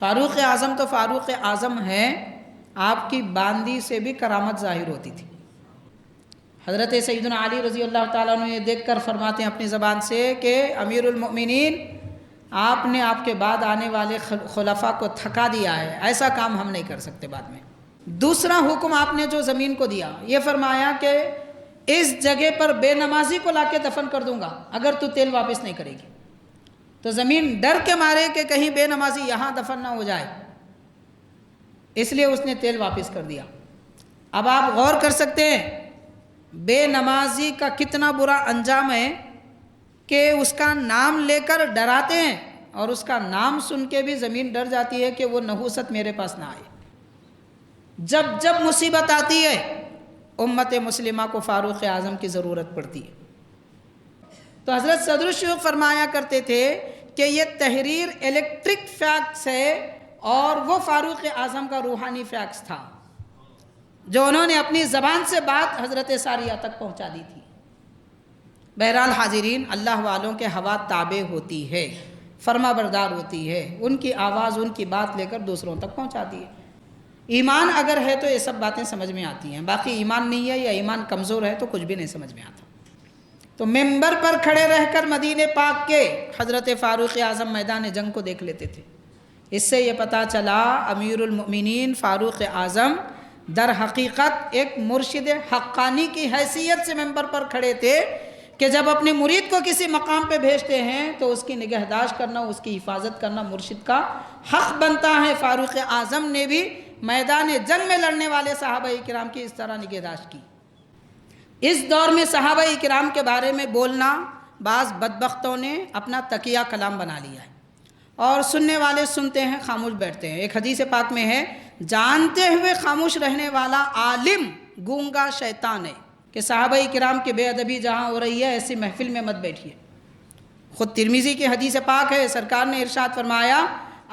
فاروق اعظم تو فاروق اعظم ہے، آپ کی باندی سے بھی کرامت ظاہر ہوتی تھی۔ حضرت سیدنا علی رضی اللہ تعالیٰ عنہ یہ دیکھ کر فرماتے ہیں اپنی زبان سے کہ امیر المؤمنین، آپ نے آپ کے بعد آنے والے خلفاء کو تھکا دیا ہے، ایسا کام ہم نہیں کر سکتے بعد میں۔ دوسرا حکم آپ نے جو زمین کو دیا، یہ فرمایا کہ اس جگہ پر بے نمازی کو لا کے دفن کر دوں گا اگر تو تیل واپس نہیں کرے گی۔ تو زمین ڈر کے مارے کہ کہیں بے نمازی یہاں دفن نہ ہو جائے، اس لیے اس نے تیل واپس کر دیا۔ اب آپ غور کر سکتے ہیں بے نمازی کا کتنا برا انجام ہے کہ اس کا نام لے کر ڈراتے ہیں اور اس کا نام سن کے بھی زمین ڈر جاتی ہے کہ وہ نحوست میرے پاس نہ آئے۔ جب جب مصیبت آتی ہے امت مسلمہ کو فاروق اعظم کی ضرورت پڑتی ہے۔ تو حضرت صدر الشیوخ فرمایا کرتے تھے کہ یہ تحریر الیکٹرک فیکس ہے اور وہ فاروق اعظم کا روحانی فیکس تھا جو انہوں نے اپنی زبان سے بات حضرت ساریہ تک پہنچا دی تھی۔ بہرحال حاضرین، اللہ والوں کے ہوا تابع ہوتی ہے، فرما بردار ہوتی ہے، ان کی آواز ان کی بات لے کر دوسروں تک پہنچاتی ہے۔ ایمان اگر ہے تو یہ سب باتیں سمجھ میں آتی ہیں، باقی ایمان نہیں ہے یا ایمان کمزور ہے تو کچھ بھی نہیں سمجھ میں آتا۔ تو ممبر پر کھڑے رہ کر مدینہ پاک کے حضرت فاروق اعظم میدان جنگ کو دیکھ لیتے تھے۔ اس سے یہ پتہ چلا امیر المؤمنین فاروق اعظم در حقیقت ایک مرشد حقانی کی حیثیت سے ممبر پر کھڑے تھے کہ جب اپنے مرید کو کسی مقام پہ بھیجتے ہیں تو اس کی نگہداشت کرنا، اس کی حفاظت کرنا مرشد کا حق بنتا ہے۔ فاروق اعظم نے بھی میدان جنگ میں لڑنے والے صحابہ کرام کی اس طرح نگہداشت کی۔ اس دور میں صحابہ کرام کے بارے میں بولنا بعض بدبختوں نے اپنا تکیہ کلام بنا لیا ہے اور سننے والے سنتے ہیں، خاموش بیٹھتے ہیں۔ ایک حدیث پاک میں ہے، جانتے ہوئے خاموش رہنے والا عالم گونگا شیطان ہے، کہ صحابہ کرام کی بے ادبی جہاں ہو رہی ہے ایسی محفل میں مت بیٹھیے۔ خود ترمذی کی حدیث پاک ہے، سرکار نے ارشاد فرمایا،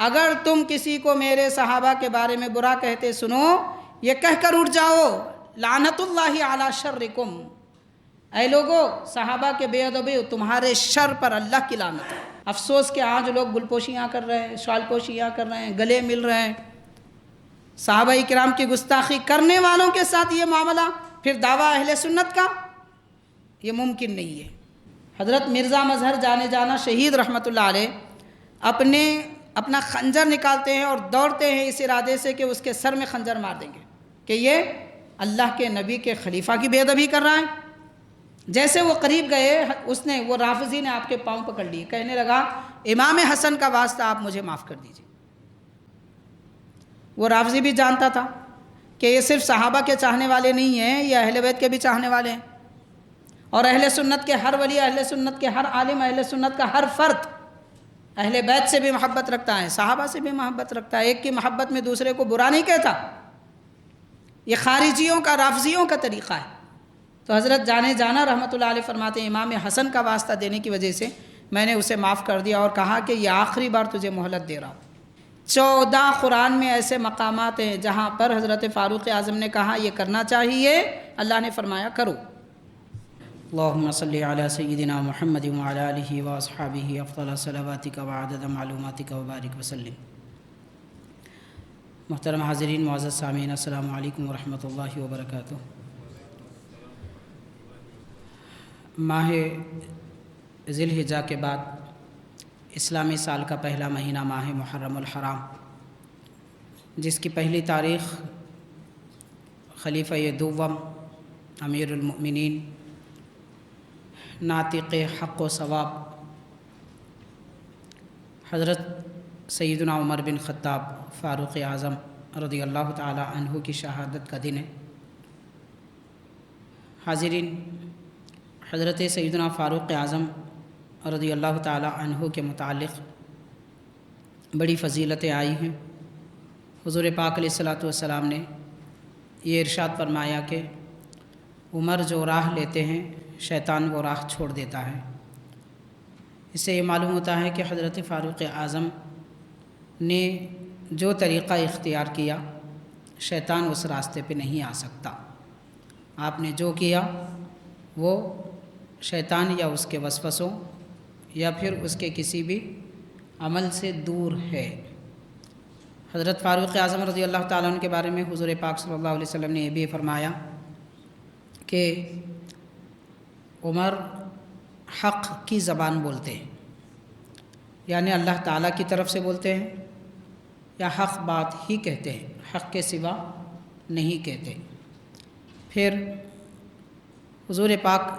اگر تم کسی کو میرے صحابہ کے بارے میں برا کہتے سنو، یہ کہہ کر اٹھ جاؤ، لعنت اللہ علی شرکم، اے لوگو صحابہ کے بے ادبی تمہارے شر پر اللہ کی لعنت ہے۔ افسوس کہ آج لوگ گل پوشیاں کر رہے ہیں، شال پوشیاں کر رہے ہیں، گلے مل رہے ہیں۔ صحابہ کرام کی گستاخی کرنے والوں کے ساتھ یہ معاملہ، پھر دعویٰ اہل سنت کا، یہ ممکن نہیں ہے۔ حضرت مرزا مظہر جانے جانا شہید رحمۃ اللہ علیہ اپنا خنجر نکالتے ہیں اور دوڑتے ہیں اس ارادے سے کہ اس کے سر میں خنجر مار دیں گے کہ یہ اللہ کے نبی کے خلیفہ کی بے ادبی کر رہا ہے۔ جیسے وہ قریب گئے، وہ رافضی نے آپ کے پاؤں پکڑ لیے، کہنے لگا امام حسن کا واسطہ آپ مجھے معاف کر دیجیے۔ وہ رافضی بھی جانتا تھا کہ یہ صرف صحابہ کے چاہنے والے نہیں ہیں، یہ اہل بیت کے بھی چاہنے والے ہیں، اور اہل سنت کے ہر ولی، اہل سنت کے ہر عالم، اہل سنت کا ہر فرد اہل بیت سے بھی محبت رکھتا ہے، صحابہ سے بھی محبت رکھتا ہے، ایک کی محبت میں دوسرے کو برا نہیں کہتا۔ یہ خارجیوں کا، رافضیوں کا طریقہ ہے۔ تو حضرت جانے جانا رحمۃ اللہ علیہ فرماتے ہیں امام حسن کا واسطہ دینے کی وجہ سے میں نے اسے معاف کر دیا اور کہا کہ یہ آخری بار تجھے مہلت دے رہا ہوں۔ 14 قرآن میں ایسے مقامات ہیں جہاں پر حضرت فاروق اعظم نے کہا یہ کرنا چاہیے، اللہ نے فرمایا کرو۔ اللہم صلی علی سیدنا محمد وعلی آلہ واصحابہ افضل صلواتک وعدد معلوماتک وبارک وسلم۔ محترم حاضرین، معزز سامعین، السلام علیکم ورحمۃ اللہ وبرکاتہ۔ ماہ ذی الحجہ کے بعد اسلامی سال کا پہلا مہینہ ماہ محرم الحرام، جس کی پہلی تاریخ خلیفہ دوم امیر المؤمنین ناطق حق و ثواب حضرت سیدنا عمر بن خطاب فاروق اعظم رضی اللہ تعالی عنہ کی شہادت کا دن ہے۔ حاضرین، حضرت سیدنا فاروق اعظم رضی اللہ تعالی عنہ کے متعلق بڑی فضیلتیں آئی ہیں۔ حضور پاک علیہ الصلوۃ والسلام نے یہ ارشاد فرمایا کہ عمر جو راہ لیتے ہیں شیطان وہ راہ چھوڑ دیتا ہے۔ اس سے یہ معلوم ہوتا ہے کہ حضرت فاروق اعظم نے جو طریقہ اختیار کیا شیطان اس راستے پہ نہیں آ سکتا۔ آپ نے جو کیا وہ شیطان یا اس کے وسوسوں یا پھر اس کے کسی بھی عمل سے دور ہے۔ حضرت فاروق اعظم رضی اللہ تعالیٰ عنہ کے بارے میں حضور پاک صلی اللہ علیہ وسلم نے یہ بھی فرمایا کہ عمر حق کی زبان بولتے ہیں، یعنی اللہ تعالیٰ کی طرف سے بولتے ہیں یا حق بات ہی کہتے ہیں، حق کے سوا نہیں کہتے۔ پھر حضور پاک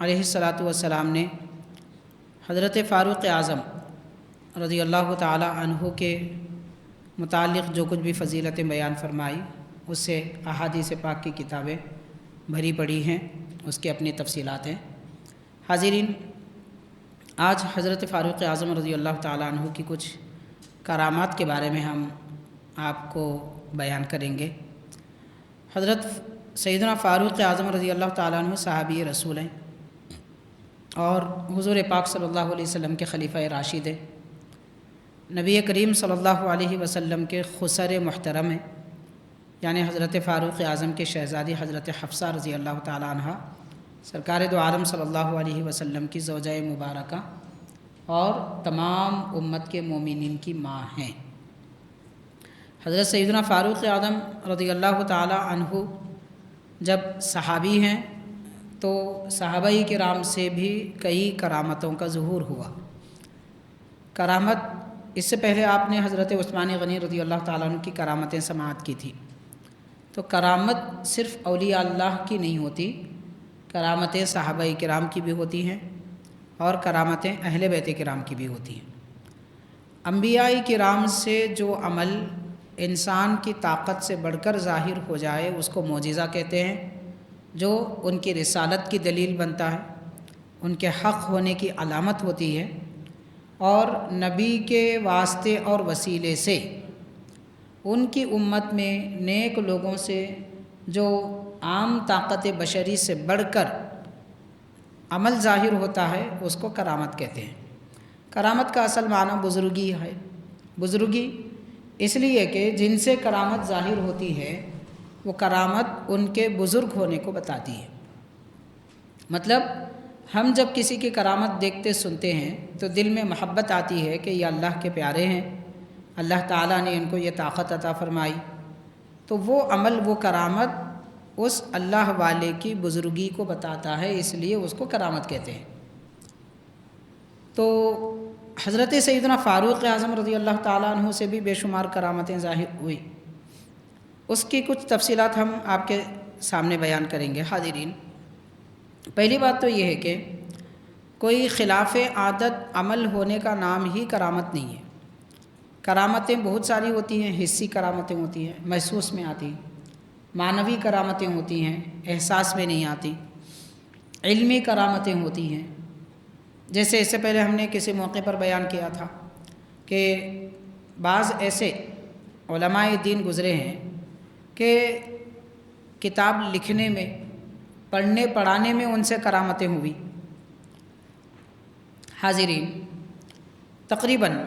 علیہ الصلاۃ والسلام نے حضرت فاروق اعظم رضی اللہ تعالی عنہ کے متعلق جو کچھ بھی فضیلتیں بیان فرمائی اس سے احادیث پاک کی کتابیں بھری پڑی ہیں، اس کی اپنی تفصیلات ہیں۔ حاضرین، آج حضرت فاروق اعظم رضی اللہ تعالی عنہ کی کچھ کرامات کے بارے میں ہم آپ کو بیان کریں گے۔ حضرت سیدنا فاروق اعظم رضی اللہ تعالیٰ عنہ صحابی رسول ہیں اور حضور پاک صلی اللہ علیہ وسلم کے خلیفہ راشد ہیں، نبی کریم صلی اللہ علیہ وسلم کے خسر محترم ہیں، یعنی حضرت فاروق اعظم کے شہزادی حضرت حفصہ رضی اللہ تعالیٰ عنہ سرکار دو عالم صلی اللہ علیہ وسلم کی زوجہ مبارکہ اور تمام امت کے مومنین کی ماں ہیں۔ حضرت سیدنا فاروق اعظم رضی اللہ تعالی عنہ جب صحابی ہیں تو صحابہ کرام سے بھی کئی کرامتوں کا ظہور ہوا۔ کرامت، اس سے پہلے آپ نے حضرت عثمان غنی رضی اللہ تعالیٰ عنہ کی کرامتیں سماعت کی تھی۔ تو کرامت صرف اولیاء اللہ کی نہیں ہوتی، کرامتیں صحابہ کرام کی بھی ہوتی ہیں اور کرامتیں اہل بیت کرام کی بھی ہوتی ہیں۔ انبیاء کرام سے جو عمل انسان کی طاقت سے بڑھ کر ظاہر ہو جائے اس کو معجزہ کہتے ہیں، جو ان کی رسالت کی دلیل بنتا ہے، ان کے حق ہونے کی علامت ہوتی ہے، اور نبی کے واسطے اور وسیلے سے ان کی امت میں نیک لوگوں سے جو عام طاقت بشری سے بڑھ کر عمل ظاہر ہوتا ہے اس کو کرامت کہتے ہیں۔ کرامت کا اصل معنی بزرگی ہے۔ بزرگی اس لیے کہ جن سے کرامت ظاہر ہوتی ہے وہ کرامت ان کے بزرگ ہونے کو بتاتی ہے۔ مطلب ہم جب کسی کی کرامت دیکھتے سنتے ہیں تو دل میں محبت آتی ہے کہ یہ اللہ کے پیارے ہیں، اللہ تعالیٰ نے ان کو یہ طاقت عطا فرمائی، تو وہ عمل، وہ کرامت اس اللہ والے کی بزرگی کو بتاتا ہے، اس لیے اس کو کرامت کہتے ہیں۔ تو حضرت سیدنا فاروق اعظم رضی اللہ تعالیٰ عنہ سے بھی بے شمار کرامتیں ظاہر ہوئی، اس کی کچھ تفصیلات ہم آپ کے سامنے بیان کریں گے۔ حاضرین، پہلی بات تو یہ ہے کہ کوئی خلاف عادت عمل ہونے کا نام ہی کرامت نہیں ہے۔ کرامتیں بہت ساری ہوتی ہیں، حسی کرامتیں ہوتی ہیں، محسوس میں آتی ہیں، معنوی کرامتیں ہوتی ہیں، احساس میں نہیں آتی، علمی کرامتیں ہوتی ہیں۔ جیسے اس سے پہلے ہم نے کسی موقع پر بیان کیا تھا کہ بعض ایسے علماء دین گزرے ہیں کہ کتاب لکھنے میں، پڑھنے پڑھانے میں ان سے کرامتیں ہوئی۔ حاضرین، تقریباً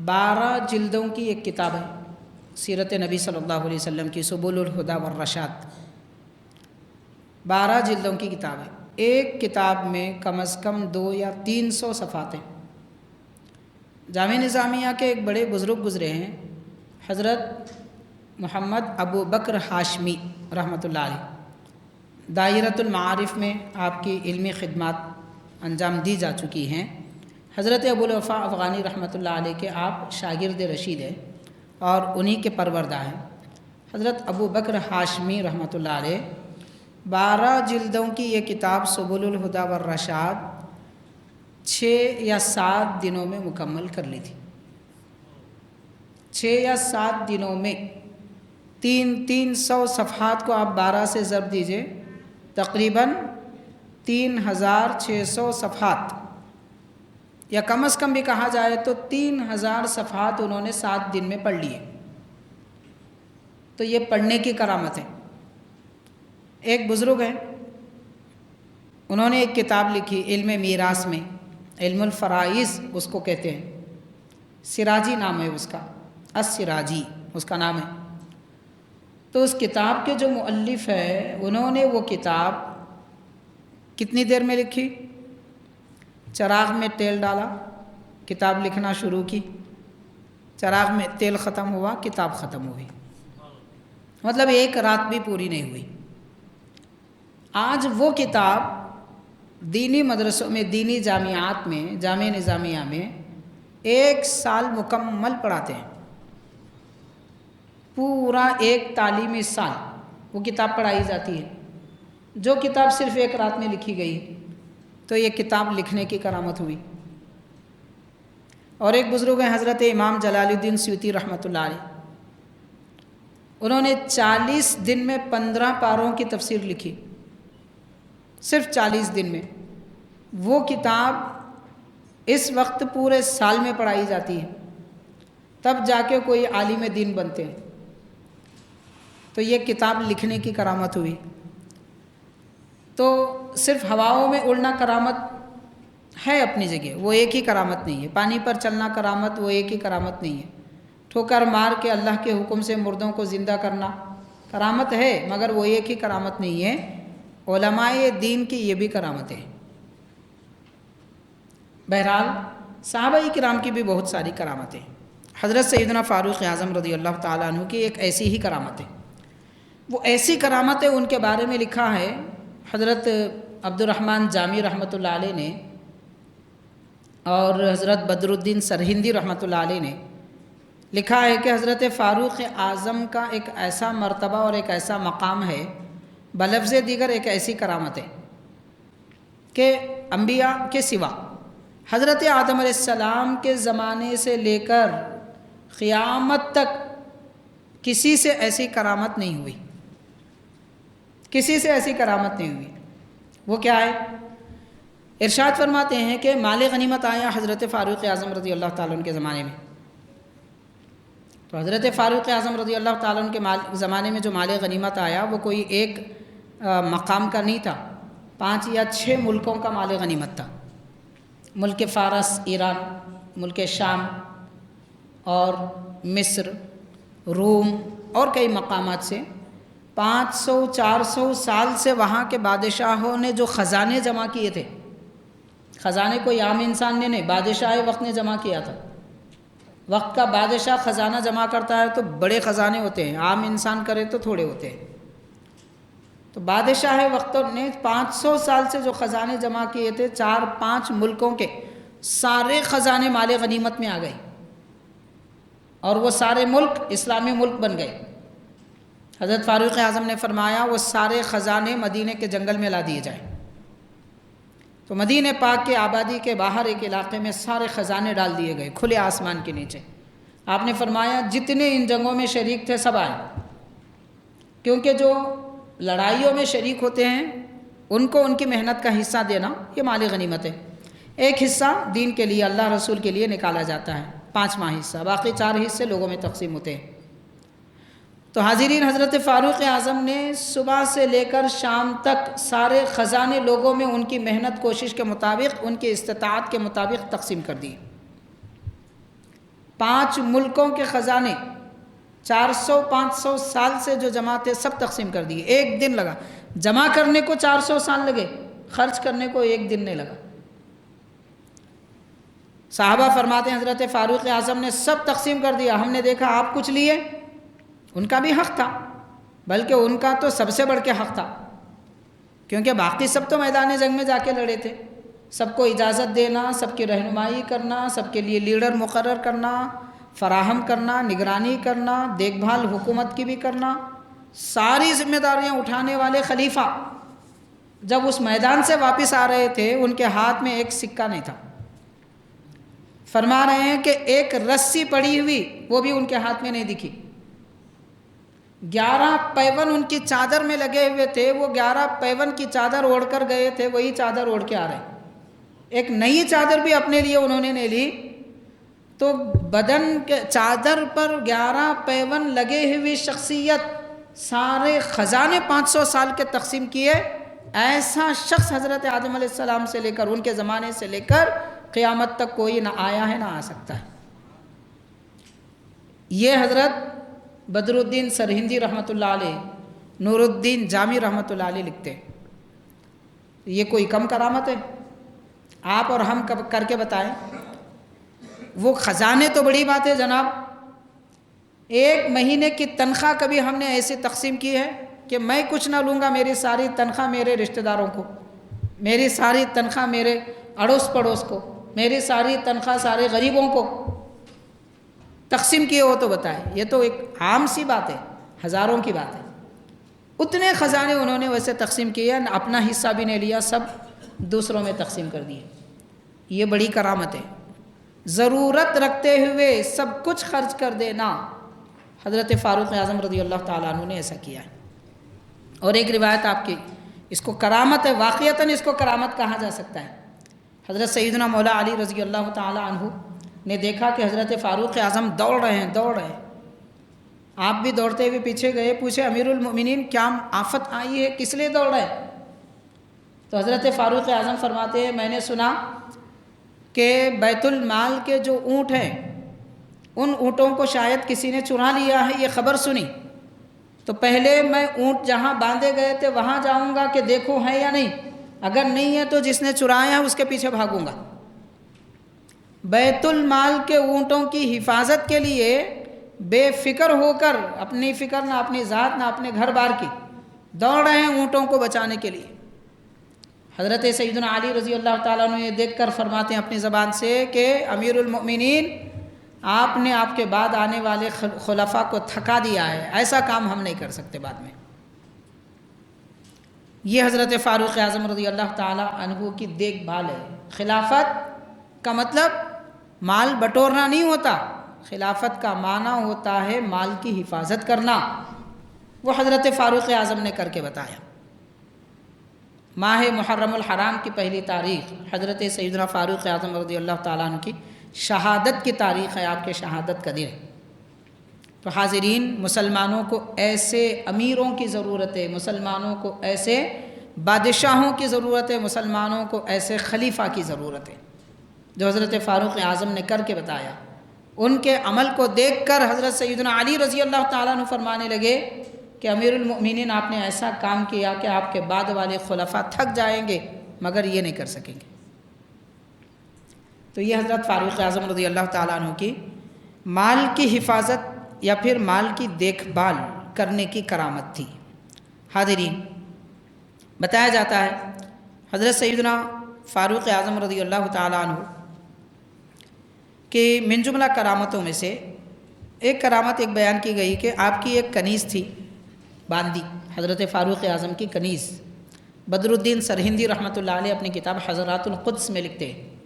12 جلدوں کی ایک کتاب ہے سیرت نبی صلی اللہ علیہ وسلم کی، سبل الہدی والرشاد، 12 جلدوں کی کتاب ہے۔ ایک کتاب میں کم از کم 200 یا 300 صفحات ہیں۔ جامع نظامیہ کے ایک بڑے بزرگ گزرے ہیں، حضرت محمد ابو بکر ہاشمی رحمۃ اللہ علیہ، دائرۃ المعارف میں آپ کی علمی خدمات انجام دی جا چکی ہیں۔ حضرت ابو الوفا افغانی رحمۃ اللہ علیہ کے آپ شاگرد رشید ہیں اور انہی کے پروردہ ہیں۔ حضرت ابو بکر ہاشمی رحمۃ اللہ علیہ 12 جلدوں کی یہ کتاب سبل الہدی والرشاد 6 یا 7 دنوں میں مکمل کر لی تھی۔ 6 یا 7 دنوں میں 300 صفحات کو آپ 12 سے ضرب دیجئے، تقریباً 3600 صفحات، یا کم از کم بھی کہا جائے تو 3000 صفحات انہوں نے 7 دن میں پڑھ لیے۔ تو یہ پڑھنے کی کرامت ہے۔ ایک بزرگ ہیں، انہوں نے ایک کتاب لکھی علم میراث میں، علم الفرائض اس کو کہتے ہیں، سراجی نام ہے اس کا، السراجی اس کا نام ہے۔ تو اس کتاب کے جو مؤلف ہے انہوں نے وہ کتاب کتنی دیر میں لکھی؟ چراغ میں تیل ڈالا، کتاب لکھنا شروع کی، چراغ میں تیل ختم ہوا، کتاب ختم ہوئی، مطلب ایک رات بھی پوری نہیں ہوئی۔ آج وہ کتاب دینی مدرسوں میں، دینی جامعات میں، جامعہ نظامیہ میں 1 سال مکمل پڑھاتے ہیں، پورا ایک تعلیمی سال وہ کتاب پڑھائی جاتی ہے۔ جو کتاب صرف ایک رات میں لکھی گئی تو یہ کتاب لکھنے کی کرامت ہوئی۔ اور ایک بزرگ ہیں حضرت امام جلال الدین سیوطی رحمۃ اللہ علیہ، انہوں نے 40 دن میں 15 پاروں کی تفسیر لکھی، صرف 40 دن میں۔ وہ کتاب اس وقت پورے سال میں پڑھائی جاتی ہے، تب جا کے کوئی عالم دین بنتے ہیں۔ تو یہ کتاب لکھنے کی کرامت ہوئی۔ تو صرف ہواؤں میں اڑنا کرامت ہے اپنی جگہ، وہ ایک ہی کرامت نہیں ہے۔ پانی پر چلنا کرامت، وہ ایک ہی کرامت نہیں ہے۔ ٹھوکر مار کے اللہ کے حکم سے مردوں کو زندہ کرنا کرامت ہے، مگر وہ ایک ہی کرامت نہیں ہے۔ علماء دین کی یہ بھی کرامت ہے۔ بہرحال صحابہ کرام کی بھی بہت ساری کرامتیں۔ حضرت سیدنا فاروق اعظم رضی اللہ تعالیٰ عنہ کی ایک ایسی ہی کرامت ہے۔ وہ ایسی کرامت ہے، ان کے بارے میں لکھا ہے حضرت عبد الرحمن جامی رحمۃ اللہ علیہ نے اور حضرت بدر الدین سرہندی رحمۃ اللہ علیہ نے لکھا ہے کہ حضرت فاروق اعظم کا ایک ایسا مرتبہ اور ایک ایسا مقام ہے، بلفظ دیگر ایک ایسی کرامت ہے کہ انبیاء کے سوا حضرت آدم علیہ السلام کے زمانے سے لے کر قیامت تک کسی سے ایسی کرامت نہیں ہوئی، کسی سے ایسی کرامت نہیں ہوئی۔ وہ کیا ہے؟ ارشاد فرماتے ہیں کہ مال غنیمت آیا حضرت فاروق اعظم رضی اللہ تعالیٰ عنہ کے زمانے میں۔ تو حضرت فاروق اعظم رضی اللہ تعالیٰ عنہ کے زمانے میں جو مال غنیمت آیا وہ کوئی ایک مقام کا نہیں تھا، 5 یا 6 ملکوں کا مال غنیمت تھا۔ ملک فارس، ایران، ملک شام اور مصر، روم اور کئی مقامات سے 500-400 سال سے وہاں کے بادشاہوں نے جو خزانے جمع کیے تھے، خزانے کوئی عام انسان نے نہیں، بادشاہ وقت نے جمع کیا تھا۔ وقت کا بادشاہ خزانہ جمع کرتا ہے تو بڑے خزانے ہوتے ہیں، عام انسان کرے تو تھوڑے ہوتے ہیں۔ تو بادشاہ وقت نے 500 سال سے جو خزانے جمع کیے تھے، 4-5 ملکوں کے سارے خزانے مال غنیمت میں آ گئے، اور وہ سارے ملک اسلامی ملک بن گئے۔ حضرت فاروق اعظم نے فرمایا وہ سارے خزانے مدینے کے جنگل میں لا دیے جائیں۔ تو مدینہ پاک کے آبادی کے باہر ایک علاقے میں سارے خزانے ڈال دیے گئے کھلے آسمان کے نیچے۔ آپ نے فرمایا جتنے ان جنگوں میں شریک تھے سب آئیں، کیونکہ جو لڑائیوں میں شریک ہوتے ہیں ان کو ان کی محنت کا حصہ دینا یہ مال غنیمت ہے۔ ایک حصہ دین کے لیے، اللہ رسول کے لیے نکالا جاتا ہے، 5واں حصہ، باقی 4 حصے لوگوں میں تقسیم ہوتے ہیں۔ تو حاضرین، حضرت فاروق اعظم نے صبح سے لے کر شام تک سارے خزانے لوگوں میں ان کی محنت کوشش کے مطابق، ان کی استطاعت کے مطابق تقسیم کر دیے۔ 5 ملکوں کے خزانے 400-500 سال سے جو جمع تھے سب تقسیم کر دیے۔ 1 دن لگا، جمع کرنے کو 400 سال لگے، خرچ کرنے کو 1 دن نہیں لگا۔ صحابہ فرماتے ہیں حضرت فاروق اعظم نے سب تقسیم کر دیا۔ ہم نے دیکھا آپ کچھ لیے، ان کا بھی حق تھا، بلکہ ان کا تو سب سے بڑھ کے حق تھا، کیونکہ باقی سب تو میدان جنگ میں جا کے لڑے تھے۔ سب کو اجازت دینا، سب کی رہنمائی کرنا، سب کے لیے لیڈر مقرر کرنا، فراہم کرنا، نگرانی کرنا، دیکھ بھال حکومت کی بھی کرنا، ساری ذمہ داریاں اٹھانے والے خلیفہ جب اس میدان سے واپس آ رہے تھے ان کے ہاتھ میں ایک سکہ نہیں تھا۔ فرما رہے ہیں کہ ایک رسی پڑی ہوئی وہ بھی ان کے ہاتھ میں نہیں دکھی۔ 11 پیون ان کی چادر میں لگے ہوئے تھے، وہ 11 پیون کی چادر اوڑھ کر گئے تھے، وہی چادر اوڑھ کے آ رہے ہیں۔ ایک نئی چادر بھی اپنے لیے انہوں نے نہیں لی، تو بدن کے چادر پر 11 پیون لگے ہوئی شخصیت سارے خزانے 500 سال کے تقسیم کیے۔ ایسا شخص حضرت آدم علیہ السلام سے لے کر ان کے زمانے سے لے کر قیامت تک کوئی نہ آیا ہے نہ آ سکتا ہے۔ یہ حضرت بدر الدین سرہندی رحمۃ اللہ علیہ، نور الدین جامی رحمۃ اللہ علیہ لکھتے ہیں۔ یہ کوئی کم کرامت ہے؟ آپ اور ہم کر کے بتائیں۔ وہ خزانے تو بڑی بات ہے جناب، ایک مہینے کی تنخواہ کبھی ہم نے ایسے تقسیم کی ہے کہ میں کچھ نہ لوں گا، میری ساری تنخواہ میرے رشتہ داروں کو، میری ساری تنخواہ میرے اڑوس پڑوس کو، میری ساری تنخواہ سارے غریبوں کو تقسیم کیے ہو تو بتائیں؟ یہ تو ایک عام سی بات ہے، ہزاروں کی بات ہے۔ اتنے خزانے انہوں نے ویسے تقسیم کیے، اپنا حصہ بھی نہیں لیا، سب دوسروں میں تقسیم کر دیے۔ یہ بڑی کرامت ہے۔ ضرورت رکھتے ہوئے سب کچھ خرچ کر دینا، حضرت فاروق اعظم رضی اللہ تعالیٰ عنہ نے ایسا کیا ہے۔ اور ایک روایت آپ کی، اس کو کرامت ہے، واقعتاً اس کو کرامت کہا جا سکتا ہے۔ حضرت سیدنا مولا علی رضی اللہ تعالیٰ عنہ نے دیکھا کہ حضرت فاروق اعظم دوڑ رہے ہیں، آپ بھی دوڑتے ہوئے پیچھے گئے، پوچھے امیر المؤمنین کیا آفت آئی ہے، کس لیے دوڑ رہے ہیں؟ تو حضرت فاروق اعظم فرماتے ہیں میں نے سنا کہ بیت المال کے جو اونٹ ہیں ان اونٹوں کو شاید کسی نے چرا لیا ہے، یہ خبر سنی، تو پہلے میں اونٹ جہاں باندھے گئے تھے وہاں جاؤں گا کہ دیکھو ہے یا نہیں، اگر نہیں ہے تو جس نے چرایا ہے اس کے پیچھے بھاگوں گا۔ بیت المال کے اونٹوں کی حفاظت کے لیے بے فکر ہو کر، اپنی فکر نہ اپنی ذات نہ اپنے گھر بار کی، دوڑ رہے ہیں اونٹوں کو بچانے کے لیے۔ حضرت سیدنا علی رضی اللہ تعالیٰ عنہ یہ دیکھ کر فرماتے ہیں اپنی زبان سے کہ امیر المؤمنین آپ نے آپ کے بعد آنے والے خلفاء کو تھکا دیا ہے، ایسا کام ہم نہیں کر سکتے بعد میں۔ یہ حضرت فاروق اعظم رضی اللہ تعالیٰ عنہ کی دیکھ بھال ہے۔ خلافت کا مطلب مال بٹورنا نہیں ہوتا، خلافت کا معنی ہوتا ہے مال کی حفاظت کرنا، وہ حضرت فاروق اعظم نے کر کے بتایا۔ ماہ محرم الحرام کی پہلی تاریخ حضرت سیدنا فاروق اعظم رضی اللہ تعالیٰ عنہ کی شہادت کی تاریخ ہے، آپ کے شہادت کا دن ہے۔ تو حاضرین، مسلمانوں کو ایسے امیروں کی ضرورت ہے، مسلمانوں کو ایسے بادشاہوں کی ضرورت ہے، مسلمانوں کو ایسے خلیفہ کی ضرورت ہے جو حضرت فاروق اعظم نے کر کے بتایا۔ ان کے عمل کو دیکھ کر حضرت سیدنا علی رضی اللہ تعالیٰ عنہ فرمانے لگے کہ امیر المؤمنین آپ نے ایسا کام کیا کہ آپ کے بعد والے خلفاء تھک جائیں گے مگر یہ نہیں کر سکیں گے۔ تو یہ حضرت فاروق اعظم رضی اللہ تعالیٰ عنہ کی مال کی حفاظت یا پھر مال کی دیکھ بھال کرنے کی کرامت تھی۔ حاضرین، بتایا جاتا ہے حضرت سیدنا فاروق اعظم رضی اللہ تعالیٰ عنہ کہ من جملہ کرامتوں میں سے ایک کرامت ایک بیان کی گئی کہ آپ کی ایک کنیز تھی باندی، حضرت فاروق اعظم کی کنیز۔ بدر الدین سرہندی رحمۃ اللہ علیہ اپنی کتاب حضرات القدس میں لکھتے ہیں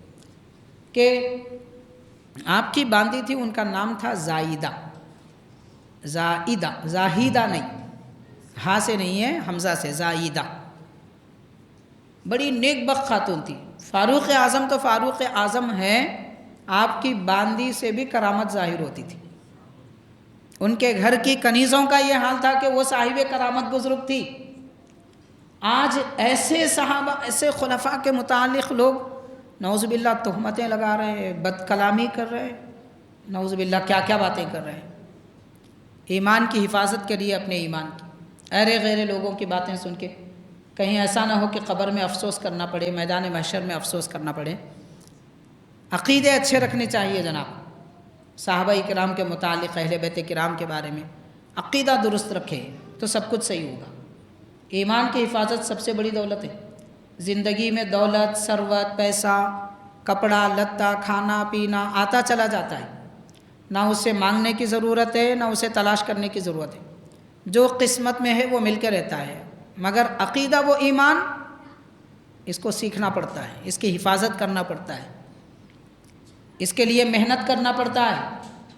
کہ آپ کی باندی تھی، ان کا نام تھا زائدہ، زاہیدہ نہیں، ہاں سے نہیں ہے، حمزہ سے، زائدہ۔ بڑی نیک بخت خاتون تھی۔ فاروق اعظم تو فاروق اعظم ہیں، آپ کی باندی سے بھی کرامت ظاہر ہوتی تھی۔ ان کے گھر کی کنیزوں کا یہ حال تھا کہ وہ صاحب کرامت بزرگ تھی۔ آج ایسے صحابہ، ایسے خلفاء کے متعلق لوگ نعوذ باللہ تہمتیں لگا رہے ہیں، بد کلامی کر رہے ہیں، نعوذ باللہ کیا کیا باتیں کر رہے ہیں۔ ایمان کی حفاظت کے لیے اپنے ایمان کی ایرے غیرے لوگوں کی باتیں سن کے کہیں ایسا نہ ہو کہ قبر میں افسوس کرنا پڑے، میدان محشر میں افسوس کرنا پڑے۔ عقیدے اچھے رکھنے چاہیے جناب، صحابہ کرام کے متعلق، اہل بیت کرام کے بارے میں عقیدہ درست رکھے تو سب کچھ صحیح ہوگا۔ ایمان کی حفاظت سب سے بڑی دولت ہے۔ زندگی میں دولت، ثروت، پیسہ، کپڑا لتا، کھانا پینا آتا چلا جاتا ہے، نہ اسے مانگنے کی ضرورت ہے نہ اسے تلاش کرنے کی ضرورت ہے، جو قسمت میں ہے وہ مل کے رہتا ہے۔ مگر عقیدہ و ایمان، اس کو سیکھنا پڑتا ہے، اس کی حفاظت کرنا پڑتا ہے، اس کے لیے محنت کرنا پڑتا ہے،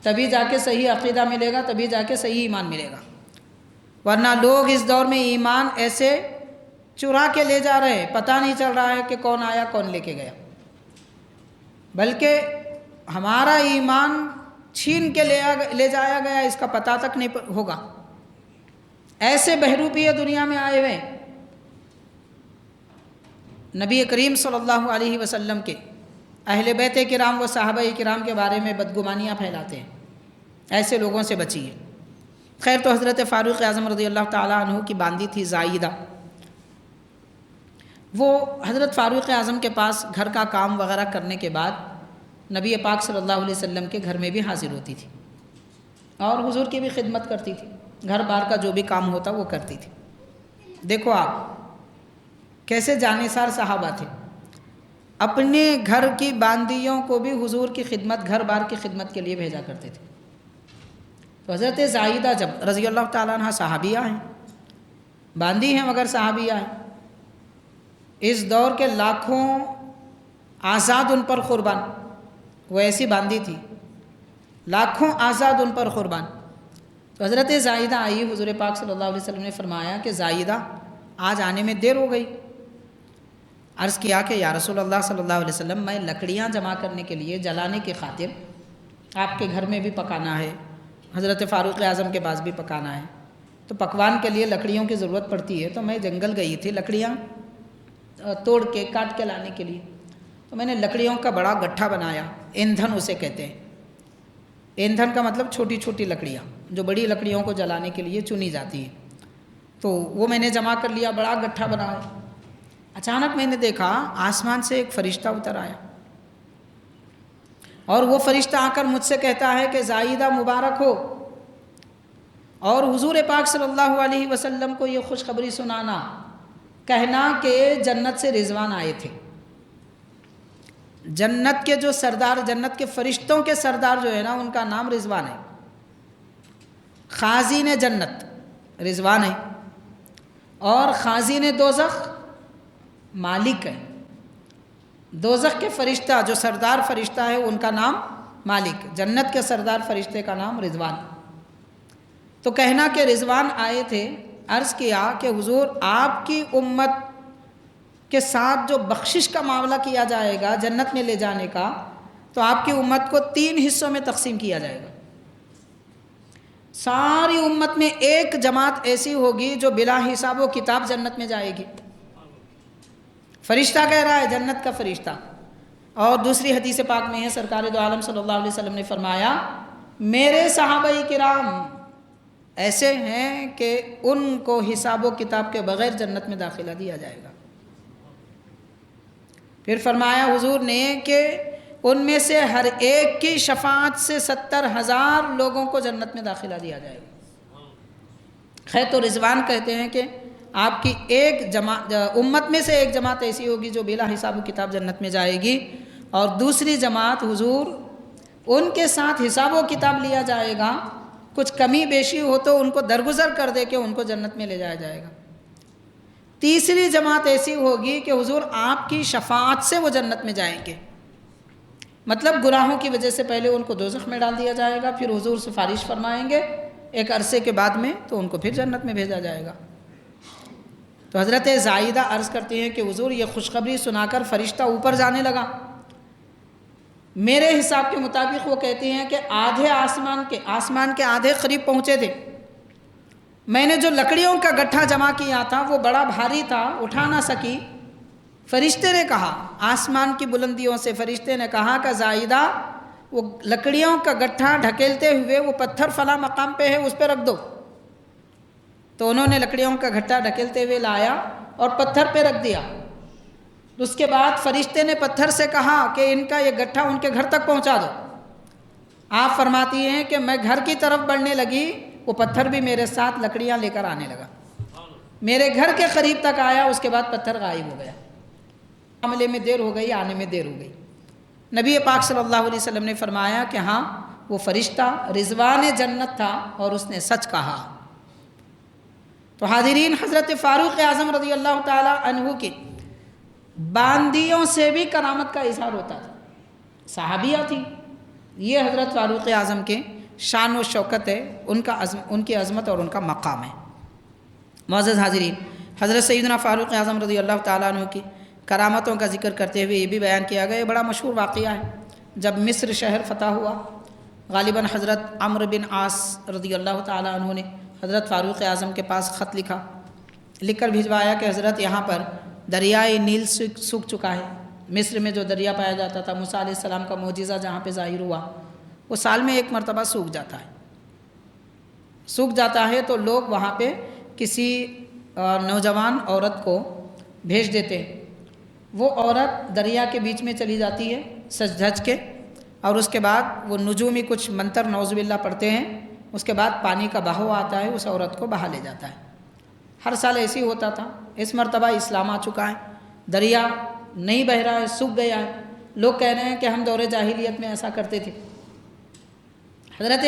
تبھی جا کے صحیح عقیدہ ملے گا، تبھی جا کے صحیح ایمان ملے گا۔ ورنہ لوگ اس دور میں ایمان ایسے چرا کے لے جا رہے ہیں، پتہ نہیں چل رہا ہے کہ کون آیا کون لے کے گیا، بلکہ ہمارا ایمان چھین کے لے جایا گیا، اس کا پتہ تک نہیں ہوگا۔ ایسے بہروپیے دنیا میں آئے ہوئے نبی کریم صلی اللہ علیہ وسلم کے اہل بیت کرام و صحابہ کرام کے بارے میں بدگمانیاں پھیلاتے ہیں، ایسے لوگوں سے بچیے۔ خیر، تو حضرت فاروق اعظم رضی اللہ تعالیٰ عنہ کی باندی تھی زائدہ، وہ حضرت فاروق اعظم کے پاس گھر کا کام وغیرہ کرنے کے بعد نبی پاک صلی اللہ علیہ وسلم کے گھر میں بھی حاضر ہوتی تھی۔ اور حضور کی بھی خدمت کرتی تھی، گھر بار کا جو بھی کام ہوتا وہ کرتی تھی۔ دیکھو آپ کیسے جانثار صحابہ تھے، اپنے گھر کی باندیوں کو بھی حضور کی خدمت، گھر بار کی خدمت کے لیے بھیجا کرتے تھے۔ تو حضرت زائدہ جب رضی اللہ تعالیٰ عنہ صحابیہ ہیں، باندی ہیں مگر صحابیہ ہیں، اس دور کے لاکھوں آزاد ان پر قربان، وہ ایسی باندی تھی، لاکھوں آزاد ان پر قربان۔ تو حضرت زائدہ آئی، حضور پاک صلی اللہ علیہ وسلم نے فرمایا کہ زائدہ آج آنے میں دیر ہو گئی۔ عرض کیا کہ یا رسول اللہ صلی اللہ علیہ وسلم، میں لکڑیاں جمع کرنے کے لیے، جلانے کی خاطر، آپ کے گھر میں بھی پکانا ہے، حضرت فاروق اعظم کے پاس بھی پکانا ہے، تو پکوان کے لیے لکڑیوں کی ضرورت پڑتی ہے، تو میں جنگل گئی تھی لکڑیاں توڑ کے کاٹ کے لانے کے لیے، تو میں نے لکڑیوں کا بڑا گٹھا بنایا، ایندھن اسے کہتے ہیں۔ ایندھن کا مطلب چھوٹی چھوٹی لکڑیاں جو بڑی لکڑیوں کو جلانے کے لیے چنی جاتی ہیں، تو وہ میں نے جمع کر لیا، بڑا گٹھا بنایا۔ اچانک میں نے دیکھا آسمان سے ایک فرشتہ اتر آیا، اور وہ فرشتہ آ کر مجھ سے کہتا ہے کہ زائدہ مبارک ہو، اور حضور پاک صلی اللہ علیہ وسلم کو یہ خوشخبری سنانا، کہنا کہ جنت سے رضوان آئے تھے۔ جنت کے جو سردار، جنت کے فرشتوں کے سردار جو ہے نا، ان کا نام رضوان ہے۔ خازین جنت رضوان ہے، اور خازین دوزخ مالک ہے۔ دوزخ کے فرشتہ جو سردار فرشتہ ہے ان کا نام مالک، جنت کے سردار فرشتے کا نام رضوان۔ تو کہنا کہ رضوان آئے تھے، عرض کیا کہ حضور آپ کی امت کے ساتھ جو بخشش کا معاملہ کیا جائے گا جنت میں لے جانے کا، تو آپ کی امت کو 3 حصوں میں تقسیم کیا جائے گا۔ ساری امت میں ایک جماعت ایسی ہوگی جو بلا حساب و کتاب جنت میں جائے گی۔ فرشتہ کہہ رہا ہے، جنت کا فرشتہ۔ اور دوسری حدیث پاک میں ہے، سرکار دو عالم صلی اللہ علیہ وسلم نے فرمایا، میرے صحابہ کرام ایسے ہیں کہ ان کو حساب و کتاب کے بغیر جنت میں داخلہ دیا جائے گا۔ پھر فرمایا حضور نے کہ ان میں سے ہر ایک کی شفاعت سے 70,000 لوگوں کو جنت میں داخلہ دیا جائے گا۔ خیر، تو رضوان کہتے ہیں کہ آپ کی ایک جماعت، امت میں سے ایک جماعت ایسی ہوگی جو بلا حساب و کتاب جنت میں جائے گی، اور دوسری جماعت حضور ان کے ساتھ حساب و کتاب لیا جائے گا، کچھ کمی بیشی ہو تو ان کو درگزر کر دے کے ان کو جنت میں لے جایا جائے گا۔ تیسری جماعت ایسی ہوگی کہ حضور آپ کی شفاعت سے وہ جنت میں جائیں گے، مطلب گناہوں کی وجہ سے پہلے ان کو دوزخ میں ڈال دیا جائے گا، پھر حضور سفارش فرمائیں گے ایک عرصے کے بعد میں، تو ان کو پھر جنت میں بھیجا جائے گا۔ تو حضرت زائدہ عرض کرتی ہیں کہ حضور یہ خوشخبری سنا کر فرشتہ اوپر جانے لگا۔ میرے حساب کے مطابق وہ کہتی ہیں کہ آدھے آسمان کے آدھے قریب پہنچے تھے۔ میں نے جو لکڑیوں کا گٹھا جمع کیا تھا وہ بڑا بھاری تھا، اٹھا نہ سکی۔ فرشتے نے کہا، آسمان کی بلندیوں سے فرشتے نے کہا کہ زائدہ وہ لکڑیوں کا گٹھا ڈھکیلتے ہوئے وہ پتھر فلاں مقام پہ ہے اس پہ رکھ دو۔ تو انہوں نے لکڑیوں کا گٹھا ڈھکیلتے ہوئے لایا اور پتھر پہ رکھ دیا۔ اس کے بعد فرشتے نے پتھر سے کہا کہ ان کا یہ گٹھا ان کے گھر تک پہنچا دو۔ آپ فرماتی ہیں کہ میں گھر کی طرف بڑھنے لگی، وہ پتھر بھی میرے ساتھ لکڑیاں لے کر آنے لگا، میرے گھر کے قریب تک آیا، اس کے بعد پتھر غائب ہو گیا۔ معاملے میں دیر ہو گئی، آنے میں دیر ہو گئی۔ نبی پاک صلی اللہ علیہ وسلم نے فرمایا کہ ہاں، وہ فرشتہ رضوان جنت تھا اور اس نے سچ کہا۔ تو حاضرین، حضرت فاروق اعظم رضی اللہ تعالی عنہ کی باندیوں سے بھی کرامت کا اظہار ہوتا تھا، صحابیہ تھی۔ یہ حضرت فاروق اعظم کے شان و شوکت ہے، ان کی عظمت اور ان کا مقام ہے۔ معزز حاضرین، حضرت سیدنا فاروق اعظم رضی اللہ تعالیٰ عنہ کی کرامتوں کا ذکر کرتے ہوئے یہ بھی بیان کیا گیا، یہ بڑا مشہور واقعہ ہے۔ جب مصر شہر فتح ہوا، غالباً حضرت عمرو بن عاص رضی اللہ تعالیٰ عنہ نے حضرت فاروق اعظم کے پاس خط لکھ کر بھجوایا کہ حضرت یہاں پر دریائے نیل سوکھ چکا ہے۔ مصر میں جو دریا پایا جاتا تھا، موسیٰ علیہ السلام کا معجزہ جہاں پہ ظاہر ہوا، وہ سال میں ایک مرتبہ سوکھ جاتا ہے تو لوگ وہاں پہ کسی نوجوان عورت کو بھیج دیتے ہیں۔ وہ عورت دریا کے بیچ میں چلی جاتی ہے سج دھج کے، اور اس کے بعد وہ نجومی کچھ منتر نعوذ باللہ پڑھتے ہیں، اس کے بعد پانی کا بہاؤ آتا ہے، اس عورت کو بہا لے جاتا ہے۔ ہر سال ایسے ہی ہوتا تھا۔ اس مرتبہ اسلام آ چکا ہے، دریا نہیں بہہ رہا ہے، سوکھ گیا ہے۔ لوگ کہہ رہے ہیں کہ ہم دور جاہلیت میں ایسا کرتے تھے۔ حضرت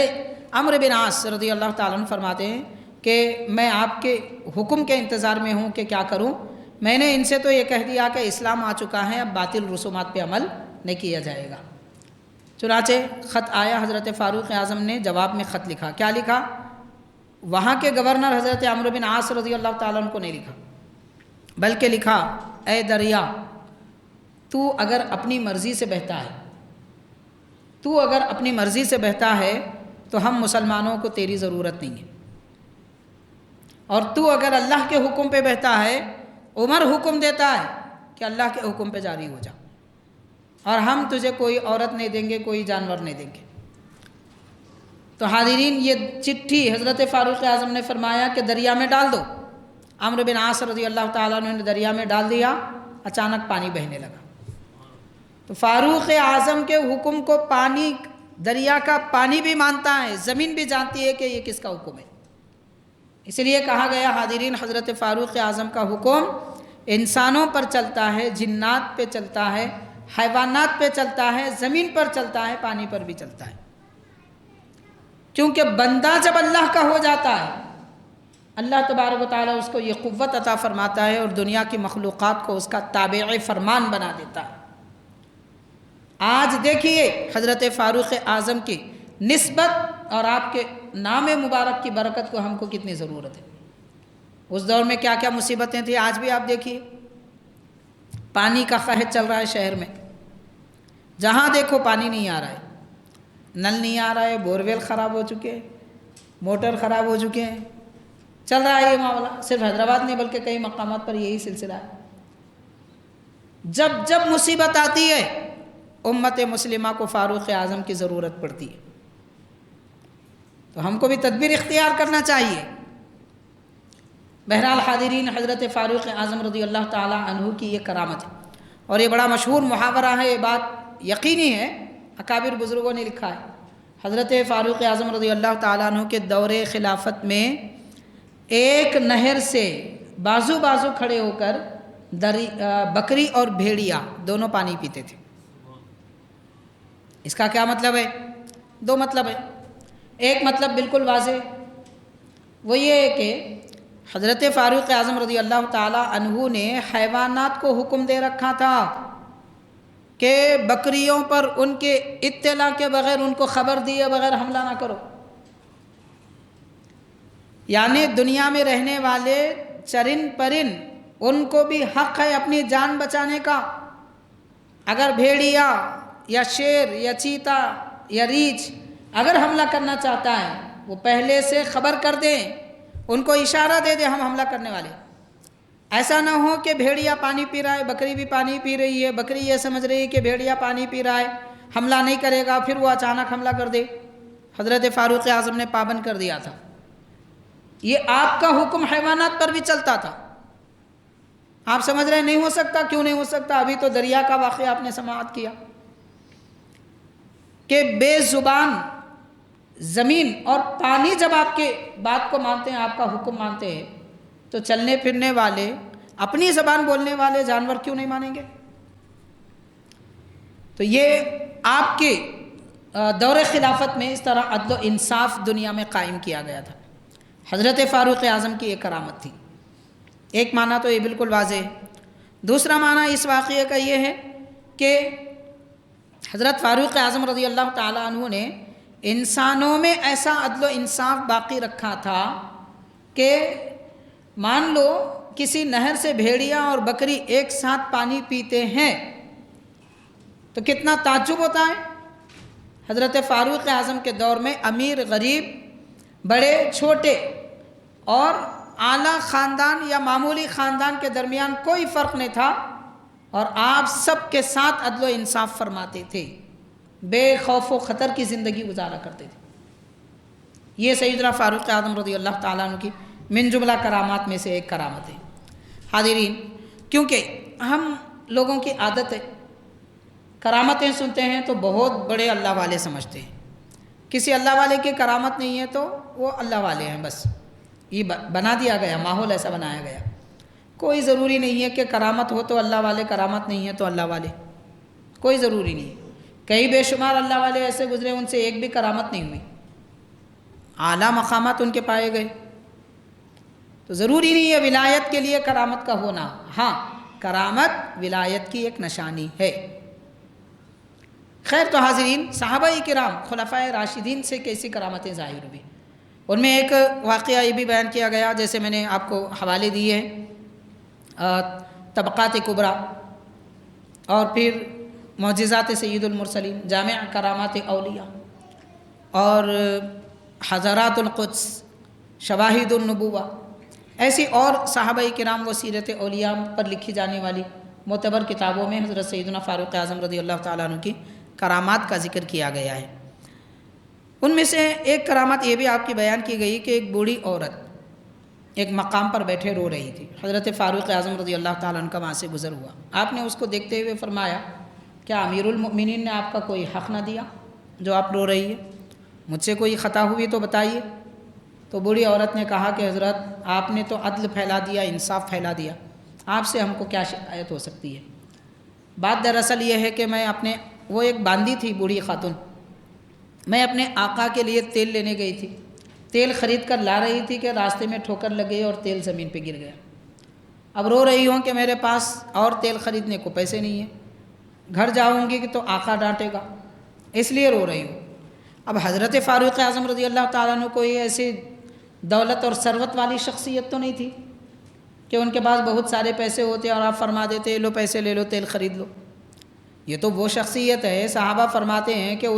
عمرو بن عاص رضی اللہ تعالیٰ عنہ فرماتے ہیں کہ میں آپ کے حکم کے انتظار میں ہوں کہ کیا کروں۔ میں نے ان سے تو یہ کہہ دیا کہ اسلام آ چکا ہے، اب باطل رسومات پہ عمل نہیں کیا جائے گا۔ چنانچہ خط آیا، حضرت فاروق اعظم نے جواب میں خط لکھا۔ کیا لکھا؟ وہاں کے گورنر حضرت عمرو بن عاص رضی اللہ تعالیٰ عنہ کو نہیں لکھا، بلکہ لکھا، اے دریا، تو اگر اپنی مرضی سے بہتا ہے، تو اگر اپنی مرضی سے بہتا ہے تو ہم مسلمانوں کو تیری ضرورت نہیں ہے، اور تو اگر اللہ کے حکم پہ بہتا ہے، عمر حکم دیتا ہے کہ اللہ کے حکم پہ جاری ہو جا، اور ہم تجھے کوئی عورت نہیں دیں گے، کوئی جانور نہیں دیں گے۔ تو حاضرین، یہ چٹھی حضرت فاروق اعظم نے فرمایا کہ دریا میں ڈال دو۔ عمرو بن عاص رضی اللہ تعالیٰ عنہ نے دریا میں ڈال دیا، اچانک پانی بہنے لگا۔ تو فاروق اعظم کے حکم کو پانی، دریا کا پانی بھی مانتا ہے، زمین بھی جانتی ہے کہ یہ کس کا حکم ہے۔ اس لیے کہا گیا حاضرین، حضرت فاروق اعظم کا حکم انسانوں پر چلتا ہے، جنات پہ چلتا ہے، حیوانات پہ چلتا ہے، زمین پر چلتا ہے، پانی پر بھی چلتا ہے۔ کیونکہ بندہ جب اللہ کا ہو جاتا ہے، اللہ تبارک و تعالیٰ اس کو یہ قوت عطا فرماتا ہے اور دنیا کی مخلوقات کو اس کا تابع فرمان بنا دیتا ہے۔ آج دیکھیے حضرت فاروق اعظم کی نسبت اور آپ کے نام مبارک کی برکت کو ہم کو کتنی ضرورت ہے۔ اس دور میں کیا کیا مصیبتیں تھیں، آج بھی آپ دیکھیے، پانی کا قحط چل رہا ہے شہر میں، جہاں دیکھو پانی نہیں آ رہا ہے، نل نہیں آ رہا ہے، بورویل خراب ہو چکے ہیں، موٹر خراب ہو چکے ہیں، چل رہا ہے یہ معاملہ۔ صرف حیدرآباد نہیں بلکہ کئی مقامات پر یہی سلسلہ ہے۔ جب جب مصیبت آتی ہے، امت مسلمہ کو فاروق اعظم کی ضرورت پڑتی ہے، تو ہم کو بھی تدبیر اختیار کرنا چاہیے۔ بہرحال حاضرین، حضرت فاروق اعظم رضی اللہ تعالیٰ عنہ کی یہ کرامت ہے، اور یہ بڑا مشہور محاورہ ہے، یہ بات یقینی ہے، اکابر بزرگوں نے لکھا ہے۔ حضرت فاروق اعظم رضی اللہ تعالیٰ عنہ کے دور خلافت میں ایک نہر سے بازو بازو کھڑے ہو کر بکری اور بھیڑیا دونوں پانی پیتے تھے۔ اس کا کیا مطلب ہے؟ دو مطلب ہے۔ ایک مطلب بالکل واضح، وہ یہ ہے کہ حضرت فاروق اعظم رضی اللہ تعالیٰ عنہ نے حیوانات کو حکم دے رکھا تھا کہ بکریوں پر ان کے اطلاع کے بغیر، ان کو خبر دیے بغیر حملہ نہ کرو۔ یعنی دنیا میں رہنے والے چرند پرند، ان کو بھی حق ہے اپنی جان بچانے کا۔ اگر بھیڑیا یا شیر یا چیتا یا ریچھ اگر حملہ کرنا چاہتا ہے، وہ پہلے سے خبر کر دیں، ان کو اشارہ دے دیں ہم حملہ کرنے والے۔ ایسا نہ ہو کہ بھیڑیا پانی پی رہا ہے، بکری بھی پانی پی رہی ہے، بکری یہ سمجھ رہی ہے کہ بھیڑیا پانی پی رہا ہے، حملہ نہیں کرے گا، پھر وہ اچانک حملہ کر دے۔ حضرت فاروق اعظم نے پابند کر دیا تھا۔ یہ آپ کا حکم حیوانات پر بھی چلتا تھا۔ آپ سمجھ رہے ہیں نہیں ہو سکتا، کیوں نہیں ہو سکتا؟ ابھی تو دریا کا واقعہ آپ نے سماعت کیا کہ بے زبان زمین اور پانی جب آپ کے بات کو مانتے ہیں، آپ کا حکم مانتے ہیں، تو چلنے پھرنے والے، اپنی زبان بولنے والے جانور کیوں نہیں مانیں گے؟ تو یہ آپ کے دور خلافت میں اس طرح عدل و انصاف دنیا میں قائم کیا گیا تھا۔ حضرت فاروق اعظم کی ایک کرامت تھی۔ ایک معنی تو یہ بالکل واضح ہے۔ دوسرا معنی اس واقعے کا یہ ہے کہ حضرت فاروق اعظم رضی اللہ تعالیٰ عنہ نے انسانوں میں ایسا عدل و انصاف باقی رکھا تھا کہ مان لو کسی نہر سے بھیڑیا اور بکری ایک ساتھ پانی پیتے ہیں تو کتنا تعجب ہوتا ہے۔ حضرت فاروق اعظم کے دور میں امیر غریب، بڑے چھوٹے اور اعلیٰ خاندان یا معمولی خاندان کے درمیان کوئی فرق نہیں تھا، اور آپ سب کے ساتھ عدل و انصاف فرماتے تھے، بے خوف و خطر کی زندگی گزارا کرتے تھے۔ یہ سیدنا فاروق اعظم رضی اللہ تعالیٰ عنہ کی من جملہ کرامات میں سے ایک کرامت ہے۔ حاضرین، کیونکہ ہم لوگوں کی عادت ہے کرامتیں سنتے ہیں تو بہت بڑے اللہ والے سمجھتے ہیں، کسی اللہ والے کی کرامت نہیں ہے تو وہ اللہ والے ہیں، بس یہ بنا دیا گیا، ماحول ایسا بنایا گیا۔ کوئی ضروری نہیں ہے کہ کرامت ہو تو اللہ والے، کرامت نہیں ہے تو اللہ والے، کوئی ضروری نہیں ہے۔ کئی بے شمار اللہ والے ایسے گزرے ان سے ایک بھی کرامت نہیں ہوئی، اعلیٰ مقامات ان کے پائے گئے۔ تو ضروری نہیں ہے ولایت کے لیے کرامت کا ہونا، ہاں کرامت ولایت کی ایک نشانی ہے۔ خیر تو حاضرین، صحابہ کرام خلفائے راشدین سے کیسی کرامتیں ظاہر ہوئی، ان میں ایک واقعہ یہ بھی بیان کیا گیا، جیسے میں نے آپ کو حوالے دیے ہیں طبقات کبریٰ، اور پھر معجزات سید المرسلین، جامع کرامات اولیاء، اور حضرات القدس، شواہد النبوہ، ایسی اور صحابہ کرام و سیرت اولیاء پر لکھی جانے والی معتبر کتابوں میں حضرت سیدنا فاروق اعظم رضی اللہ تعالیٰ عنہ کی کرامات کا ذکر کیا گیا ہے۔ ان میں سے ایک کرامت یہ بھی آپ کی بیان کی گئی کہ ایک بوڑھی عورت ایک مقام پر بیٹھے رو رہی تھی، حضرت فاروق اعظم رضی اللہ تعالیٰ عنہ کا وہاں سے گزر ہوا، آپ نے اس کو دیکھتے ہوئے فرمایا کیا امیر المؤمنین نے آپ کا کوئی حق نہ دیا جو آپ رو رہی ہے؟ مجھ سے کوئی خطا ہوئی تو بتائیے۔ تو بوڑھی عورت نے کہا کہ حضرت آپ نے تو عدل پھیلا دیا، انصاف پھیلا دیا، آپ سے ہم کو کیا شکایت ہو سکتی ہے؟ بات دراصل یہ ہے کہ میں وہ ایک باندی تھی بوڑھی خاتون، میں اپنے آقا کے لیے تیل لینے گئی تھی، تیل خرید کر لا رہی تھی کہ راستے میں ٹھوکر لگ گئی اور تیل زمین پہ گر گیا۔ اب رو رہی ہوں کہ میرے پاس اور تیل خریدنے کو پیسے نہیں ہیں، گھر جاؤں گی کہ تو آقا ڈانٹے گا، اس لیے رو رہی ہوں۔ اب حضرت فاروق اعظم رضی اللہ تعالیٰ عنہ کوئی ایسی دولت اور ثروت والی شخصیت تو نہیں تھی کہ ان کے پاس بہت سارے پیسے ہوتے اور آپ فرما دیتے لو پیسے لے لو تیل خرید لو۔ یہ تو وہ شخصیت ہے، صحابہ فرماتے ہیں کہ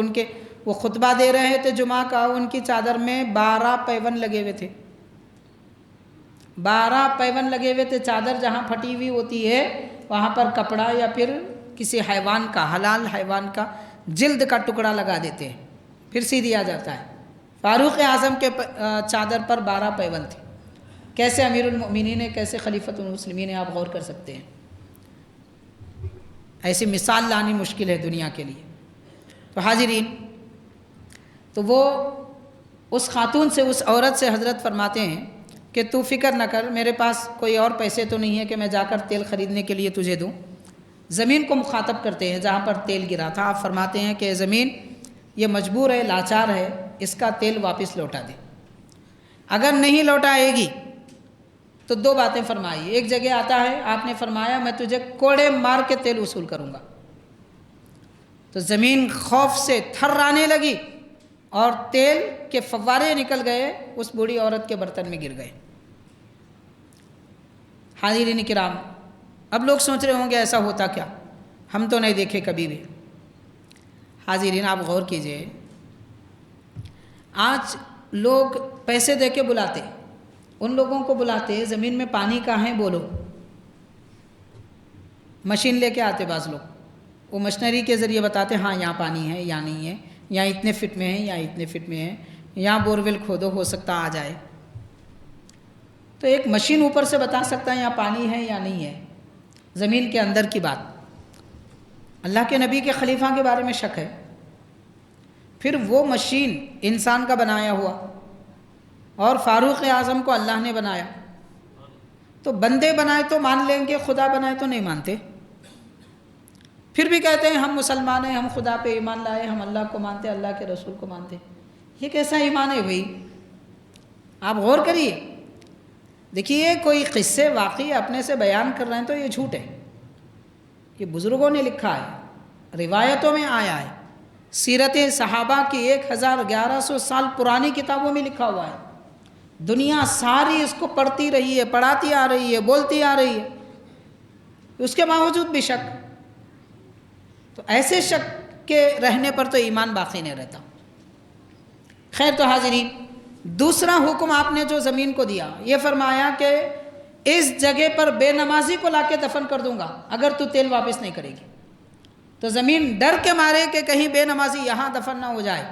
وہ خطبہ دے رہے تھے جمعہ کا، ان کی چادر میں 12 پیون لگے ہوئے تھے، 12 پیون لگے ہوئے تھے۔ چادر جہاں پھٹی ہوئی ہوتی ہے وہاں پر کپڑا یا پھر کسی حیوان کا، حلال حیوان کا جلد کا ٹکڑا لگا دیتے ہیں، پھر سی دیا جاتا ہے۔ فاروق اعظم کے چادر پر 12 پیون تھے۔ کیسے امیر المؤمنین ہے، کیسے خلیفۃ المسلمین ہے، آپ غور کر سکتے ہیں۔ ایسی مثال لانی مشکل ہے دنیا کے لیے۔ تو حاضرین، تو وہ اس خاتون سے، اس عورت سے حضرت فرماتے ہیں کہ تو فکر نہ کر، میرے پاس کوئی اور پیسے تو نہیں ہے کہ میں جا کر تیل خریدنے کے لیے تجھے دوں۔ زمین کو مخاطب کرتے ہیں جہاں پر تیل گرا تھا، آپ فرماتے ہیں کہ زمین یہ مجبور ہے، لاچار ہے، اس کا تیل واپس لوٹا دے۔ اگر نہیں لوٹائے گی تو 2 باتیں فرمائی۔ ایک جگہ آتا ہے آپ نے فرمایا میں تجھے کوڑے مار کے تیل وصول کروں گا۔ تو زمین خوف سے تھرانے لگی اور تیل کے فوارے نکل گئے، اس بوڑھی عورت کے برتن میں گر گئے۔ حاضرین کرام، اب لوگ سوچ رہے ہوں گے ایسا ہوتا کیا، ہم تو نہیں دیکھے کبھی بھی۔ حاضرین آپ غور کیجئے، آج لوگ پیسے دے کے بلاتے، ان لوگوں کو بلاتے زمین میں پانی کہاں ہے بولو، مشین لے کے آتے بعض لوگ، وہ مشنری کے ذریعے بتاتے ہاں یہاں پانی ہے یا نہیں ہے، یا اتنے فٹ میں ہے یا اتنے فٹ میں ہے، یہاں بورویل کھودو ہو سکتا آ جائے۔ تو ایک مشین اوپر سے بتا سکتا ہے یہاں پانی ہے یا نہیں ہے، زمین کے اندر کی بات۔ اللہ کے نبی کے خلیفہ کے بارے میں شک ہے، پھر وہ مشین انسان کا بنایا ہوا اور فاروق اعظم کو اللہ نے بنایا، تو بندے بنائے تو مان لیں گے، خدا بنائے تو نہیں مانتے۔ پھر بھی کہتے ہیں ہم مسلمان ہیں، ہم خدا پہ ایمان لائے، ہم اللہ کو مانتے، اللہ کے رسول کو مانتے۔ یہ کیسا ایمان ہے بھائی؟ آپ غور کریے، دیکھیے کوئی قصے واقعی اپنے سے بیان کر رہے ہیں تو یہ جھوٹ ہے، یہ بزرگوں نے لکھا ہے، روایتوں میں آیا ہے، سیرت صحابہ کی 1100 سال پرانی کتابوں میں لکھا ہوا ہے، دنیا ساری اس کو پڑھتی رہی ہے، پڑھاتی آ رہی ہے، بولتی آ رہی ہے، اس کے باوجود بھی شک۔ تو ایسے شک کے رہنے پر تو ایمان باقی نہیں رہتا۔ خیر تو حاضرین، دوسرا حکم آپ نے جو زمین کو دیا، یہ فرمایا کہ اس جگہ پر بے نمازی کو لا کے دفن کر دوں گا اگر تو تیل واپس نہیں کرے گی۔ تو زمین ڈر کے مارے کہ کہیں بے نمازی یہاں دفن نہ ہو جائے،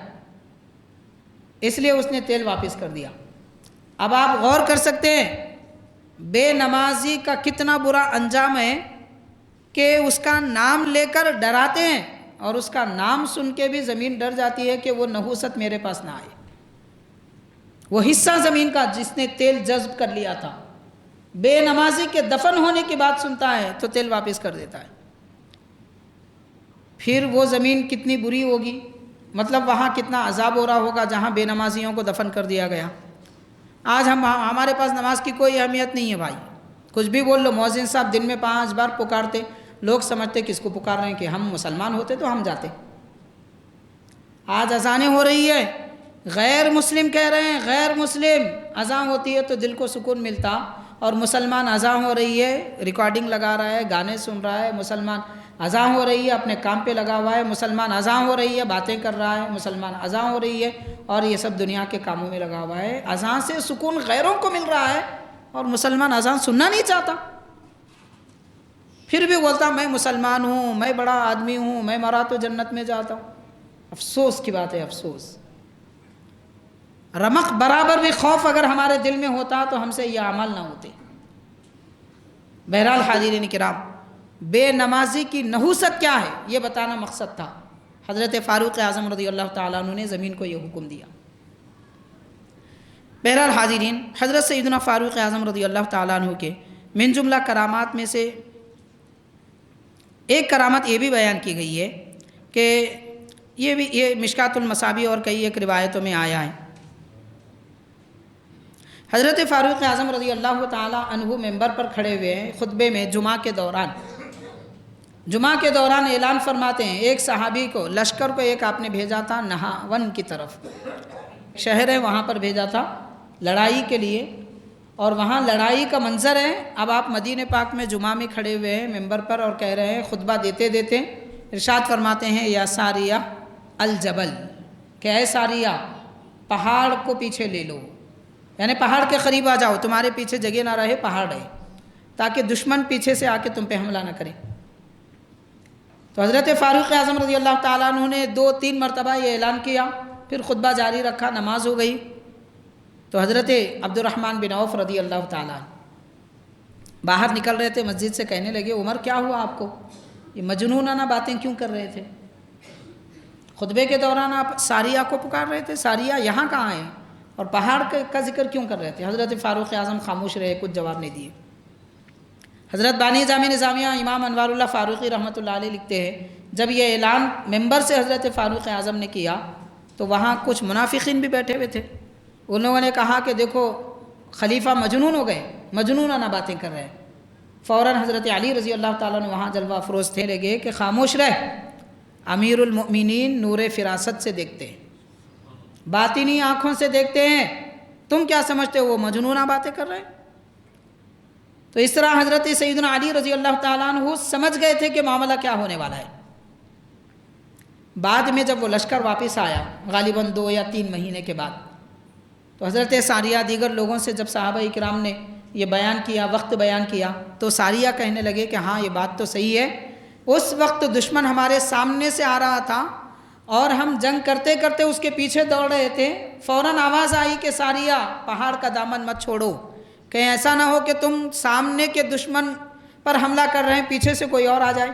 اس لیے اس نے تیل واپس کر دیا۔ اب آپ غور کر سکتے ہیں بے نمازی کا کتنا برا انجام ہے کہ اس کا نام لے کر ڈراتے ہیں اور اس کا نام سن کے بھی زمین ڈر جاتی ہے کہ وہ نحوست میرے پاس نہ آئے. وہ حصہ زمین کا جس نے تیل جذب کر لیا تھا، بے نمازی کے دفن ہونے کی بات سنتا ہے تو تیل واپس کر دیتا ہے. پھر وہ زمین کتنی بری ہوگی، مطلب وہاں کتنا عذاب ہو رہا ہوگا جہاں بے نمازیوں کو دفن کر دیا گیا. آج ہمارے پاس نماز کی کوئی اہمیت نہیں ہے بھائی. کچھ بھی بول لو، مؤذن صاحب دن میں 5 بار پکارتے، لوگ سمجھتے کس کو پکار رہے ہیں، کہ ہم مسلمان ہوتے تو ہم جاتے. آج اذانیں ہو رہی ہے، غیر مسلم کہہ رہے ہیں غیر مسلم، اذان ہوتی ہے تو دل کو سکون ملتا، اور مسلمان اذان ہو رہی ہے ریکارڈنگ لگا رہا ہے، گانے سن رہا ہے، مسلمان اذان ہو رہی ہے اپنے کام پہ لگا ہوا ہے، مسلمان اذان ہو رہی ہے باتیں کر رہا ہے، مسلمان اذان ہو رہی ہے اور یہ سب دنیا کے کاموں میں لگا ہوا ہے. اذان سے سکون غیروں کو مل رہا ہے اور مسلمان اذان سننا نہیں چاہتا. پھر بھی بولتا میں مسلمان ہوں، میں بڑا آدمی ہوں، میں مرا تو جنت میں جاتا ہوں. افسوس کی بات ہے، افسوس. رمق برابر بھی خوف اگر ہمارے دل میں ہوتا تو ہم سے یہ اعمال نہ ہوتے. بہرحال حاضرین کرام، بے نمازی کی نحوست کیا ہے یہ بتانا مقصد تھا. حضرت فاروق اعظم رضی اللہ تعالیٰ عنہ نے زمین کو یہ حکم دیا. بہرحال حاضرین، حضرت سیدنا فاروق اعظم رضی اللہ تعالیٰ عنہ کے من جملہ کرامات میں سے ایک کرامت یہ بھی بیان کی گئی ہے کہ یہ مشکات المصابیح اور کئی ایک روایتوں میں آیا ہے. حضرت فاروق اعظم رضی اللہ تعالیٰ عنہ ممبر پر کھڑے ہوئے ہیں خطبے میں جمعہ کے دوران اعلان فرماتے ہیں. ایک صحابی کو، لشکر کو ایک آپ نے بھیجا تھا نہاون کی طرف، شہر ہے وہاں پر بھیجا تھا لڑائی کے لیے، اور وہاں لڑائی کا منظر ہے. اب آپ مدینہ پاک میں جمعہ میں کھڑے ہوئے ہیں ممبر پر اور کہہ رہے ہیں، خطبہ دیتے دیتے ارشاد فرماتے ہیں یا ساریہ الجبل، کہ اے ساریہ پہاڑ کو پیچھے لے لو، یعنی پہاڑ کے قریب آ جاؤ، تمہارے پیچھے جگہ نہ رہے، پہاڑ رہے، تاکہ دشمن پیچھے سے آ کے تم پہ حملہ نہ کرے. تو حضرت فاروق اعظم رضی اللہ تعالیٰ عنہ نے 2-3 مرتبہ یہ اعلان کیا، پھر خطبہ جاری رکھا، نماز ہو گئی. تو حضرت عبد الرحمن بن عوف رضی اللہ تعالیٰ باہر نکل رہے تھے مسجد سے، کہنے لگے عمر کیا ہوا آپ کو، یہ مجنونانہ باتیں کیوں کر رہے تھے؟ خطبے کے دوران آپ ساریہ کو پکار رہے تھے، ساریہ یہاں کہاں ہے، اور پہاڑ کا ذکر کیوں کر رہے تھے؟ حضرت فاروق اعظم خاموش رہے، کچھ جواب نہیں دیے. حضرت بانی جامع نظامیہ امام انوار اللہ فاروقی رحمۃ اللہ علیہ لکھتے ہیں، جب یہ اعلان ممبر سے حضرت فاروق اعظم نے کیا تو وہاں کچھ منافقین بھی بیٹھے ہوئے تھے. ان لوگوں نے کہا کہ دیکھو خلیفہ مجنون ہو گئے، مجنونانہ باتیں کر رہے ہیں. فوراً حضرت علی رضی اللہ تعالیٰ نے وہاں جلوہ افروز تھے، لگے کہ خاموش رہ، امیر المؤمنین نور فراست سے دیکھتے ہیں، باطنی آنکھوں سے دیکھتے ہیں، تم کیا سمجھتے ہو وہ مجنونہ باتیں کر رہے ہیں؟ تو اس طرح حضرت سیدنا علی رضی اللہ تعالیٰ عنہ سمجھ گئے تھے کہ معاملہ کیا ہونے والا ہے. بعد میں جب وہ لشکر واپس آیا غالباً 2 یا 3 مہینے کے بعد، تو حضرت ساریہ دیگر لوگوں سے جب صحابہ کرام نے یہ بیان کیا، وقت بیان کیا، تو ساریہ کہنے لگے کہ ہاں یہ بات تو صحیح ہے، اس وقت دشمن ہمارے سامنے سے آ رہا تھا اور ہم جنگ کرتے کرتے اس کے پیچھے دوڑ رہے تھے. فوراً آواز آئی کہ ساریہ پہاڑ کا دامن مت چھوڑو، کہیں ایسا نہ ہو کہ تم سامنے کے دشمن پر حملہ کر رہے ہیں، پیچھے سے کوئی اور آ جائے.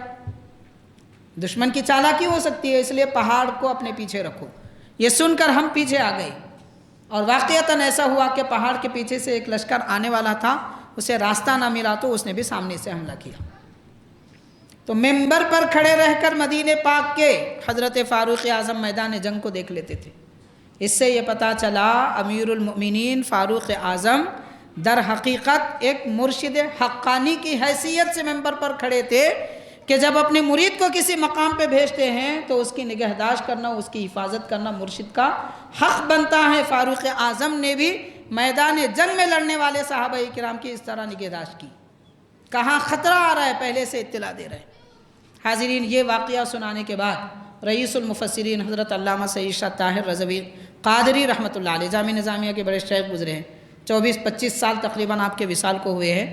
دشمن کی چالاکی ہو سکتی ہے، اس لیے پہاڑ کو اپنے پیچھے رکھو. یہ سن کر ہم پیچھے آ گئے، اور واقعتاً ایسا ہوا کہ پہاڑ کے پیچھے سے ایک لشکر آنے والا تھا، اسے راستہ نہ ملا تو اس نے بھی سامنے سے حملہ کیا. تو ممبر پر کھڑے رہ کر مدینہ پاک کے حضرت فاروق اعظم میدان جنگ کو دیکھ لیتے تھے. اس سے یہ پتہ چلا امیر المؤمنین فاروق اعظم در حقیقت ایک مرشد حقانی کی حیثیت سے ممبر پر کھڑے تھے کہ جب اپنے مرید کو کسی مقام پہ بھیجتے ہیں تو اس کی نگہداشت کرنا، اس کی حفاظت کرنا مرشد کا حق بنتا ہے. فاروق اعظم نے بھی میدان جنگ میں لڑنے والے صحابہ کرام کی اس طرح نگہداشت کی. کہاں خطرہ آ رہا ہے پہلے سے اطلاع دے رہے ہیں. حاضرین، یہ واقعہ سنانے کے بعد رئیس المفسرین حضرت علامہ سید شاہ طاہر رضوی قادری رحمۃ اللہ علیہ جامع نظامیہ کے بڑے شیخ گزرے ہیں، 24-25 سال تقریباً آپ کے وصال کو ہوئے ہیں.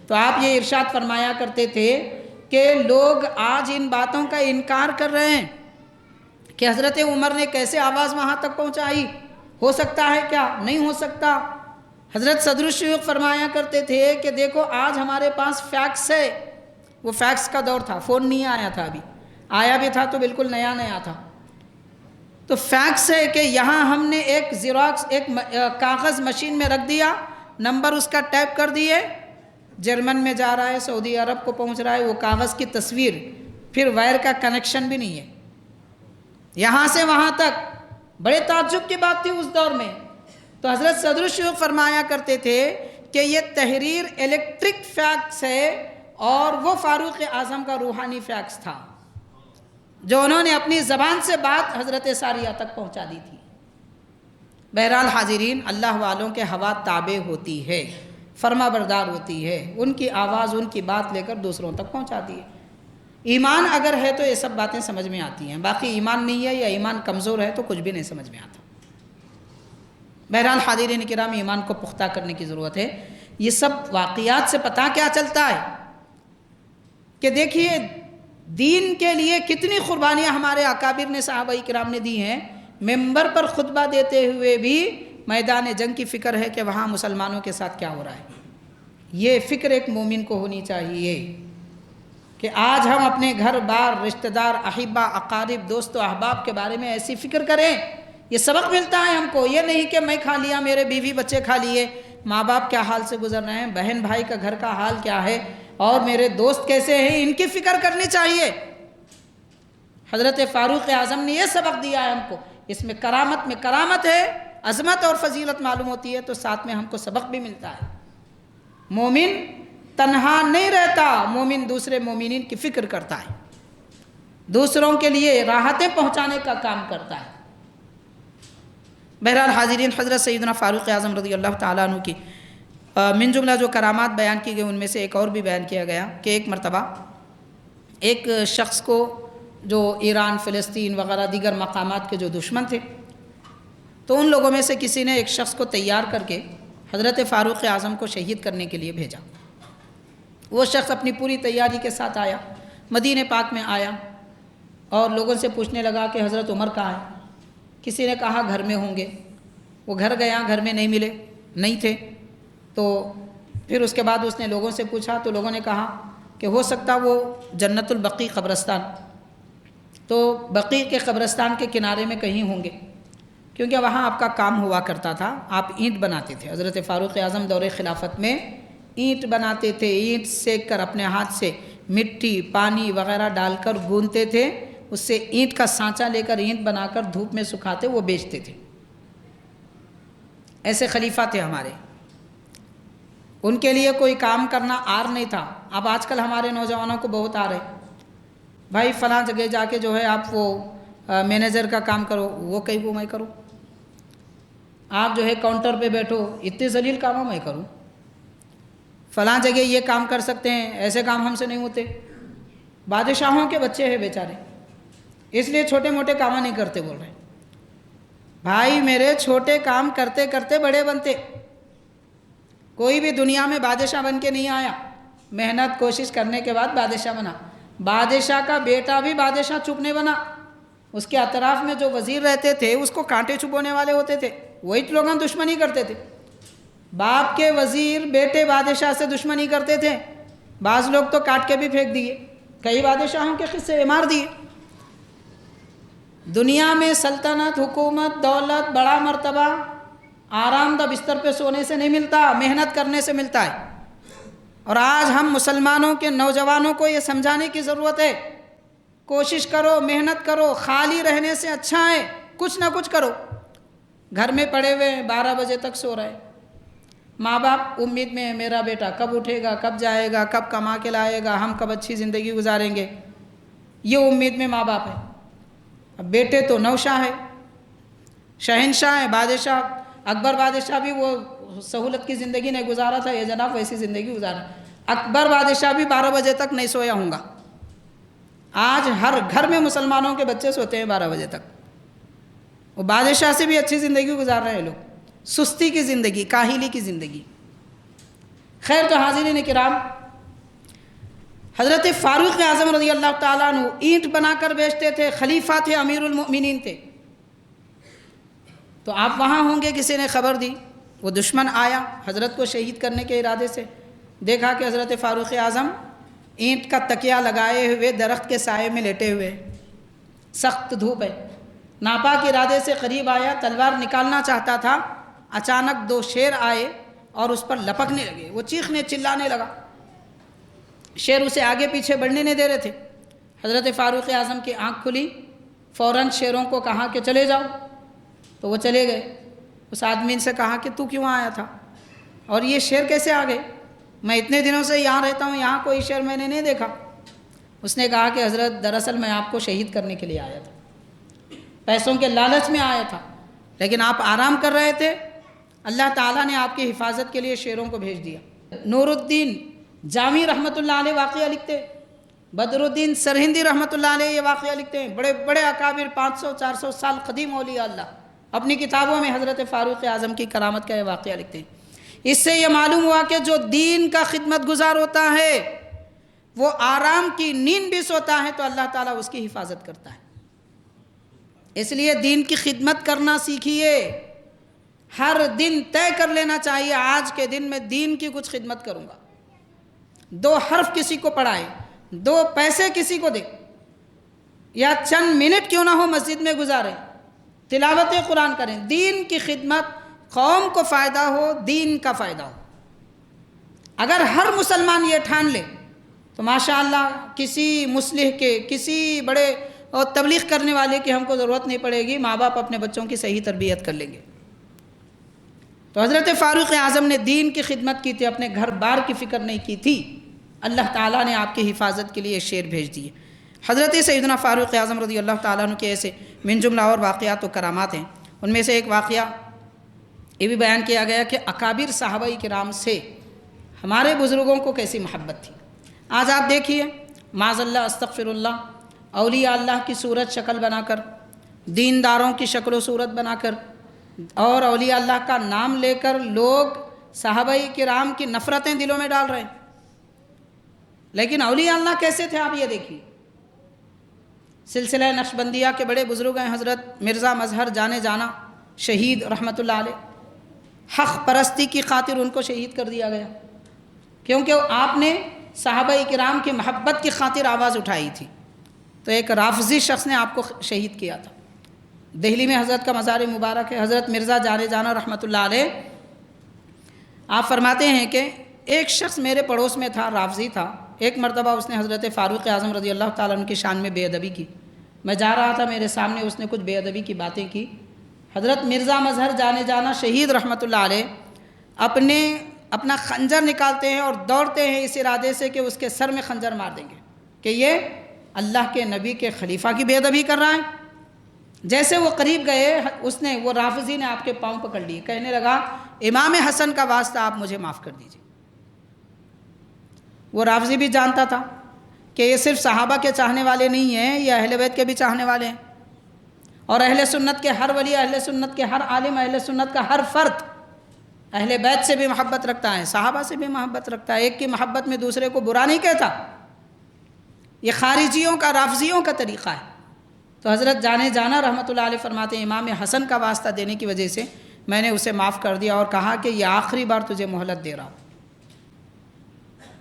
تو آپ یہ ارشاد فرمایا کرتے تھے کہ لوگ آج ان باتوں کا انکار کر رہے ہیں کہ حضرت عمر نے کیسے آواز وہاں تک پہنچائی، ہو سکتا ہے کیا؟ نہیں ہو سکتا. حضرت صدر الشیوخ فرمایا کرتے تھے کہ دیکھو آج ہمارے پاس فیکس ہے، وہ فیکس کا دور تھا، فون نہیں آیا تھا ابھی. آیا بھی تھا تو بالکل نیا نیا تھا۔ تو فیکس ہے کہ یہاں ہم نے ایک زیروکس ایک کاغذ مشین میں رکھ دیا، نمبر اس کا ٹائپ کر دیے، جرمن میں جا رہا ہے، سعودی عرب کو پہنچ رہا ہے، وہ کاغذ کی تصویر، پھر وائر کا کنیکشن بھی نہیں ہے، یہاں سے وہاں تک۔ بڑے تعجب کی بات تھی اس دور میں۔ تو حضرت صدر الشیوخ فرمایا کرتے تھے کہ یہ تحریر الیکٹرک فیکس ہے، اور وہ فاروق اعظم کا روحانی فیکس تھا جو انہوں نے اپنی زبان سے بات حضرت ساریہ تک پہنچا دی تھی۔ بہرحال حاضرین، اللہ والوں کے ہوا تابع ہوتی ہے، فرما بردار ہوتی ہے، ان کی آواز ان کی بات لے کر دوسروں تک پہنچاتی ہے۔ ایمان اگر ہے تو یہ سب باتیں سمجھ میں آتی ہیں، باقی ایمان نہیں ہے یا ایمان کمزور ہے تو کچھ بھی نہیں سمجھ میں آتا۔ بہرحال حاضرین کرام، ایمان کو پختہ کرنے کی ضرورت ہے۔ یہ سب واقعات سے پتہ کیا چلتا ہے کہ دیکھیے دین کے لیے کتنی قربانیاں ہمارے اکابر نے، صحابہ کرام نے دی ہیں۔ ممبر پر خطبہ دیتے ہوئے بھی میدان جنگ کی فکر ہے کہ وہاں مسلمانوں کے ساتھ کیا ہو رہا ہے۔ یہ فکر ایک مومن کو ہونی چاہیے کہ آج ہم اپنے گھر بار، رشتہ دار، احبہ، اقارب، دوست و احباب کے بارے میں ایسی فکر کریں۔ یہ سبق ملتا ہے ہم کو، یہ نہیں کہ میں کھا لیا، میرے بیوی بچے کھا لیے، ماں باپ کیا حال سے گزر رہے ہیں، بہن بھائی کا گھر کا حال کیا ہے، اور میرے دوست کیسے ہیں، ان کی فکر کرنی چاہیے۔ حضرت فاروق اعظم نے یہ سبق دیا ہے ہم کو۔ اس میں کرامت ہے، عظمت اور فضیلت معلوم ہوتی ہے، تو ساتھ میں ہم کو سبق بھی ملتا ہے۔ مومن تنہا نہیں رہتا، مومن دوسرے مومنین کی فکر کرتا ہے، دوسروں کے لیے راحتیں پہنچانے کا کام کرتا ہے۔ بہرحال حاضرین، حضرت سیدنا فاروق اعظم رضی اللہ تعالیٰ عنہ کی من جملہ جو کرامات بیان کی گئی ان میں سے ایک اور بھی بیان کیا گیا کہ ایک مرتبہ ایک شخص کو، جو ایران، فلسطین وغیرہ دیگر مقامات کے جو دشمن تھے، تو ان لوگوں میں سے کسی نے ایک شخص کو تیار کر کے حضرت فاروق اعظم کو شہید کرنے کے لیے بھیجا۔ وہ شخص اپنی پوری تیاری کے ساتھ آیا، مدینہ پاک میں آیا اور لوگوں سے پوچھنے لگا کہ حضرت عمر کہاں ہیں؟ کسی نے کہا گھر میں ہوں گے۔ وہ گھر گیا، گھر میں نہیں ملے، نہیں تھے۔ تو پھر اس کے بعد اس نے لوگوں سے پوچھا، تو لوگوں نے کہا کہ ہو سکتا وہ جنت البقیع قبرستان، تو بقیع کے قبرستان کے کنارے میں کہیں ہوں گے، کیونکہ وہاں آپ کا کام ہوا کرتا تھا، آپ اینٹ بناتے تھے۔ حضرت فاروق اعظم دور خلافت میں اینٹ بناتے تھے، اینٹ سیک کر اپنے ہاتھ سے مٹی، پانی وغیرہ ڈال کر گوندتے تھے، اس سے اینٹ کا سانچہ لے کر اینٹ بنا کر دھوپ میں سکھاتے، وہ بیچتے تھے۔ ایسے خلیفہ تھے ہمارے، ان کے لیے کوئی کام کرنا آر نہیں تھا۔ اب آج کل ہمارے نوجوانوں کو بہت آ رہے، بھائی فلاں جگہ جا کے جو ہے آپ وہ مینیجر کا کام کرو، وہ کہیں وہ میں کروں، آپ جو ہے کاؤنٹر پہ بیٹھو، اتنے ذلیل کاموں میں کروں، فلاں جگہ یہ کام کر سکتے ہیں، ایسے کام ہم سے نہیں ہوتے۔ بادشاہوں کے بچے ہیں بیچارے، اس لیے چھوٹے موٹے کام نہیں کرتے بول رہے ہیں۔ بھائی میرے، چھوٹے کام کرتے کرتے بڑے بنتے۔ کوئی بھی دنیا میں بادشاہ بن کے نہیں آیا، محنت کوشش کرنے کے بعد بادشاہ بنا۔ بادشاہ کا بیٹا بھی بادشاہ چپنے بنا، اس کے اطراف میں جو وزیر رہتے تھے اس کو کانٹے چبونے والے ہوتے تھے، وہی لوگ دشمنی کرتے تھے۔ باپ کے وزیر بیٹے بادشاہ سے دشمنی کرتے تھے، بعض لوگ تو کاٹ کے بھی پھینک دیے، کئی بادشاہوں کے قصے مار دیے۔ دنیا میں سلطنت، حکومت، دولت، بڑا مرتبہ آرام دہ بستر پہ سونے سے نہیں ملتا، محنت کرنے سے ملتا ہے۔ اور آج ہم مسلمانوں کے نوجوانوں کو یہ سمجھانے کی ضرورت ہے، کوشش کرو، محنت کرو، خالی رہنے سے اچھا ہے کچھ نہ کچھ کرو۔ گھر میں پڑے ہوئے 12 بجے تک سو رہے، ماں باپ امید میں ہے میرا بیٹا کب اٹھے گا، کب جائے گا، کب کما کے لائے گا، ہم کب اچھی زندگی گزاریں گے، یہ امید میں ماں باپ ہے۔ اب بیٹے تو نوشاہ ہے، شہنشاہ ہے، بادشاہ، اکبر بادشاہ بھی وہ سہولت کی زندگی نہیں گزارا تھا، یہ جناب ویسی زندگی گزارا۔ اکبر بادشاہ بھی 12 بجے تک نہیں سویا ہوں گا۔ آج ہر گھر میں مسلمانوں کے بچے سوتے ہیں 12 بجے تک، وہ بادشاہ سے بھی اچھی زندگی گزار رہے ہیں لوگ، سستی کی زندگی، کاہلی کی زندگی۔ خیر، تو حاضرین کرام، حضرت فاروق اعظم رضی اللہ تعالیٰ عنہ اینٹ بنا کر بیچتے تھے، خلیفہ تھے، امیر المؤمنین تھے۔ تو آپ وہاں ہوں گے، کسی نے خبر دی، وہ دشمن آیا حضرت کو شہید کرنے کے ارادے سے، دیکھا کہ حضرت فاروق اعظم اینٹ کا تکیہ لگائے ہوئے درخت کے سائے میں لیٹے ہوئے، سخت دھوپ ہے، ناپاک ارادے سے قریب آیا، تلوار نکالنا چاہتا تھا، اچانک 2 شیر آئے اور اس پر لپکنے لگے، وہ چیخنے چلانے لگا، شیر اسے آگے پیچھے بڑھنے نہیں دے رہے تھے۔ حضرت فاروق اعظم کی آنکھ کھلی، فوراً شیروں کو کہا کہ چلے جاؤ، تو وہ چلے گئے۔ اس آدمی سے کہا کہ تو کیوں آیا تھا اور یہ شیر کیسے آ گئے؟ میں اتنے دنوں سے یہاں رہتا ہوں، یہاں کوئی شیر میں نے نہیں دیکھا۔ اس نے کہا کہ حضرت دراصل میں آپ کو شہید کرنے کے لیے آیا تھا، پیسوں کے لالچ میں آیا تھا، لیکن آپ آرام کر رہے تھے، اللہ تعالیٰ نے آپ کی حفاظت کے لیے شیروں کو بھیج دیا۔ نور الدین جامی رحمۃ اللہ علیہ واقعہ لکھتے، بدر الدین سرہندی رحمۃ اللہ علیہ یہ واقعہ لکھتے ہیں، بڑے بڑے اکابر 500-400 سال قدیم اولیاء اللہ اپنی کتابوں میں حضرت فاروق اعظم کی کرامت کا یہ واقعہ لکھتے ہیں۔ اس سے یہ معلوم ہوا کہ جو دین کا خدمت گزار ہوتا ہے وہ آرام کی نیند بھی سوتا ہے تو اللہ تعالیٰ اس کی حفاظت کرتا ہے۔ اس لیے دین کی خدمت کرنا سیکھیے، ہر دن طے کر لینا چاہیے آج کے دن میں دین کی کچھ خدمت کروں گا، 2 حرف کسی کو پڑھائے، 2 پیسے کسی کو دے، یا چند منٹ کیوں نہ ہو مسجد میں گزاریں، تلاوت قرآن کریں، دین کی خدمت، قوم کو فائدہ ہو، دین کا فائدہ ہو۔ اگر ہر مسلمان یہ ٹھان لے تو ماشاءاللہ کسی مصلح کے، کسی بڑے اور تبلیغ کرنے والے کی ہم کو ضرورت نہیں پڑے گی، ماں باپ اپنے بچوں کی صحیح تربیت کر لیں گے۔ تو حضرت فاروق اعظم نے دین کی خدمت کی تھی، اپنے گھر بار کی فکر نہیں کی تھی، اللہ تعالیٰ نے آپ کی حفاظت کے لیے شیر بھیج دیے۔ حضرت سیدنا فاروق اعظم رضی اللہ تعالیٰ عنہ کے ایسے من جملہ اور واقعات و کرامات ہیں، ان میں سے ایک واقعہ یہ بھی بیان کیا گیا کہ اکابر صحابہ کرام سے ہمارے بزرگوں کو کیسی محبت تھی۔ آج آپ دیکھیے معاذ اللہ استغفر اللہ، اولیاء اللہ کی صورت شکل بنا کر، دینداروں کی شکل و صورت بنا کر، اور اولیاء اللہ کا نام لے کر لوگ صحابہ کرام کی نفرتیں دلوں میں ڈال رہے ہیں۔ لیکن اولیاء اللہ کیسے تھے آپ یہ دیکھیے۔ سلسلہ نقشبندیہ کے بڑے بزرگ ہیں حضرت مرزا مظہر جانے جانا شہید رحمۃ اللہ علیہ، حق پرستی کی خاطر ان کو شہید کر دیا گیا، کیونکہ آپ نے صحابہ کرام کی محبت کی خاطر آواز اٹھائی تھی، تو ایک رافضی شخص نے آپ کو شہید کیا تھا۔ دہلی میں حضرت کا مزار مبارک ہے، حضرت مرزا جانے جانا رحمۃ اللہ علیہ، آپ فرماتے ہیں کہ ایک شخص میرے پڑوس میں تھا، رافضی تھا، ایک مرتبہ اس نے حضرت فاروق اعظم رضی اللہ تعالیٰ عنہ کی شان میں بے ادبی کی، میں جا رہا تھا، میرے سامنے اس نے کچھ بے ادبی کی باتیں کی۔ حضرت مرزا مظہر جانے جانا شہید رحمۃ اللہ علیہ اپنا خنجر نکالتے ہیں اور دوڑتے ہیں اس ارادے سے کہ اس کے سر میں خنجر مار دیں گے کہ یہ اللہ کے نبی کے خلیفہ کی بے ادبی کر رہا ہے۔ جیسے وہ قریب گئے، وہ رافضی نے آپ کے پاؤں پکڑ لیے، کہنے لگا امام حسن کا واسطہ آپ مجھے معاف کر دیجیے۔ وہ رافضی بھی جانتا تھا کہ یہ صرف صحابہ کے چاہنے والے نہیں ہیں، یہ اہل بیت کے بھی چاہنے والے ہیں، اور اہل سنت کے ہر ولی، اہل سنت کے ہر عالم، اہل سنت کا ہر فرد اہل بیت سے بھی محبت رکھتا ہے، صحابہ سے بھی محبت رکھتا ہے، ایک کی محبت میں دوسرے کو برا نہیں کہتا۔ یہ خارجیوں کا، رافضیوں کا طریقہ ہے۔ تو حضرت جانے جانا رحمۃ اللہ علیہ فرماتے ہیں امام حسن کا واسطہ دینے کی وجہ سے میں نے اسے معاف کر دیا اور کہا کہ یہ آخری بار تجھے مہلت دے رہا ہوں۔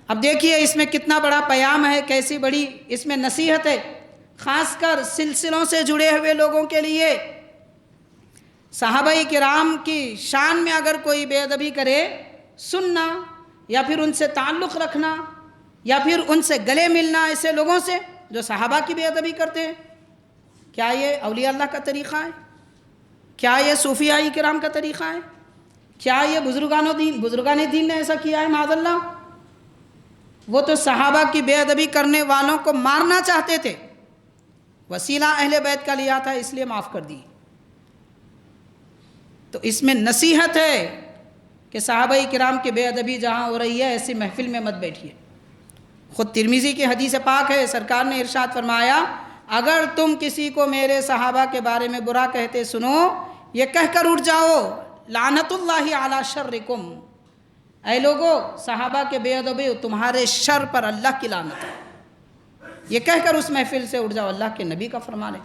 اب دیکھیے اس میں کتنا بڑا پیام ہے، کیسی بڑی اس میں نصیحت ہے، خاص کر سلسلوں سے جڑے ہوئے لوگوں کے لیے۔ صحابہ کرام کی شان میں اگر کوئی بے ادبی کرے، سننا یا پھر ان سے تعلق رکھنا یا پھر ان سے گلے ملنا، ایسے لوگوں سے جو صحابہ کی بے ادبی کرتے ہیں، کیا یہ اولیاء اللہ کا طریقہ ہے؟ کیا یہ صوفیاء کرام کا طریقہ ہے؟ کیا یہ بزرگان دین نے ایسا کیا ہے؟ معاذ اللہ، وہ تو صحابہ کی بے ادبی کرنے والوں کو مارنا چاہتے تھے، وسیلہ اہل بیت کا لیا تھا اس لیے معاف کر دی۔ تو اس میں نصیحت ہے کہ صحابہ کرام کی بے ادبی جہاں ہو رہی ہے ایسی محفل میں مت بیٹھیے۔ خود ترمذی کی حدیث پاک ہے، سرکار نے ارشاد فرمایا اگر تم کسی کو میرے صحابہ کے بارے میں برا کہتے سنو، یہ کہہ کر اٹھ جاؤ لعنت اللہ علی شرکم، اے لوگو صحابہ کے بے ادبی تمہارے شر پر اللہ کی لعنت ہے، یہ کہہ کر اس محفل سے اٹھ جاؤ۔ اللہ کے نبی کا فرمان ہے،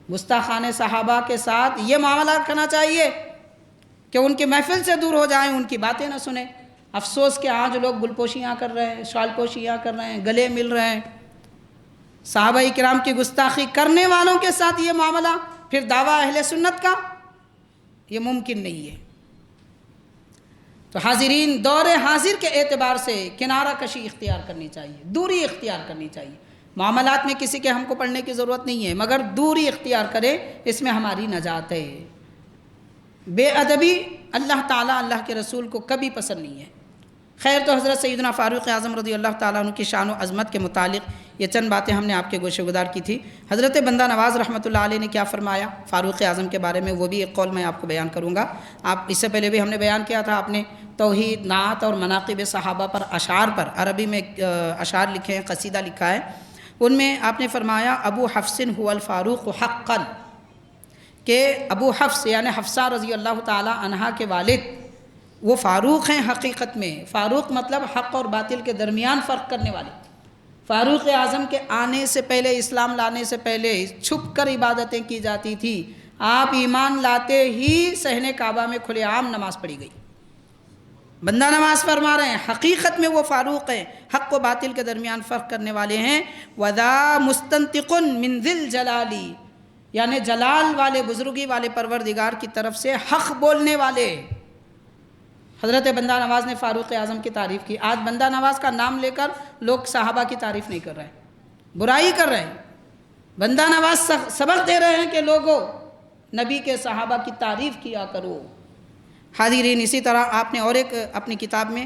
گستاخان صحابہ کے ساتھ یہ معاملہ کرنا چاہیے کہ ان کی محفل سے دور ہو جائیں، ان کی باتیں نہ سنیں۔ افسوس کہ آج لوگ گلپوشیاں کر رہے ہیں، شال پوشیاں کر رہے ہیں، گلے مل رہے ہیں، صحابہ کرام کی گستاخی کرنے والوں کے ساتھ یہ معاملہ، پھر دعویٰ اہل سنت کا، یہ ممکن نہیں ہے۔ تو حاضرین، دور حاضر کے اعتبار سے کنارہ کشی اختیار کرنی چاہیے، دوری اختیار کرنی چاہیے۔ معاملات میں کسی کے ہم کو پڑھنے کی ضرورت نہیں ہے، مگر دوری اختیار کرے، اس میں ہماری نجات ہے۔ بے ادبی اللہ تعالیٰ، اللہ کے رسول کو کبھی پسند نہیں ہے۔ خیر، تو حضرت سیدنا فاروق اعظم رضی اللہ تعالیٰ عنہ کی شان و عظمت کے متعلق یہ چند باتیں ہم نے آپ کے گوشے گزار کی تھی۔ حضرت بندہ نواز رحمۃ اللہ علیہ نے کیا فرمایا فاروق اعظم کے بارے میں، وہ بھی ایک قول میں آپ کو بیان کروں گا۔ آپ اس سے پہلے بھی ہم نے بیان کیا تھا، آپ نے توحید، نعت اور مناقب صحابہ پر، اشعار پر، عربی میں اشعار لکھے ہیں، قصیدہ لکھا ہے۔ ان میں آپ نے فرمایا ابو حفص هو الفاروق حقا، کہ ابو حفص یعنی حفصہ رضی اللہ تعالی عنہا کے والد وہ فاروق ہیں حقیقت میں۔ فاروق مطلب حق اور باطل کے درمیان فرق کرنے والے۔ فاروق اعظم کے آنے سے پہلے، اسلام لانے سے پہلے چھپ کر عبادتیں کی جاتی تھی، آپ ایمان لاتے ہی صحن کعبہ میں کھلے عام نماز پڑھی گئی۔ بندہ نواز فرما رہے ہیں حقیقت میں وہ فاروق ہیں، حق و باطل کے درمیان فرق کرنے والے ہیں۔ وَذَا مُسْتَنْتِقٌ مِّن ذِي الْجَلَالِ، یعنی جلال والے، بزرگی والے پروردگار کی طرف سے حق بولنے والے۔ حضرت بندہ نواز نے فاروق اعظم کی تعریف کی۔ آج بندہ نواز کا نام لے کر لوگ صحابہ کی تعریف نہیں کر رہے ہیں، برائی کر رہے ہیں۔ بندہ نواز سبق دے رہے ہیں کہ لوگوں، نبی کے صحابہ کی تعریف کیا کرو۔ حاضرین، اسی طرح آپ نے اور ایک اپنی کتاب میں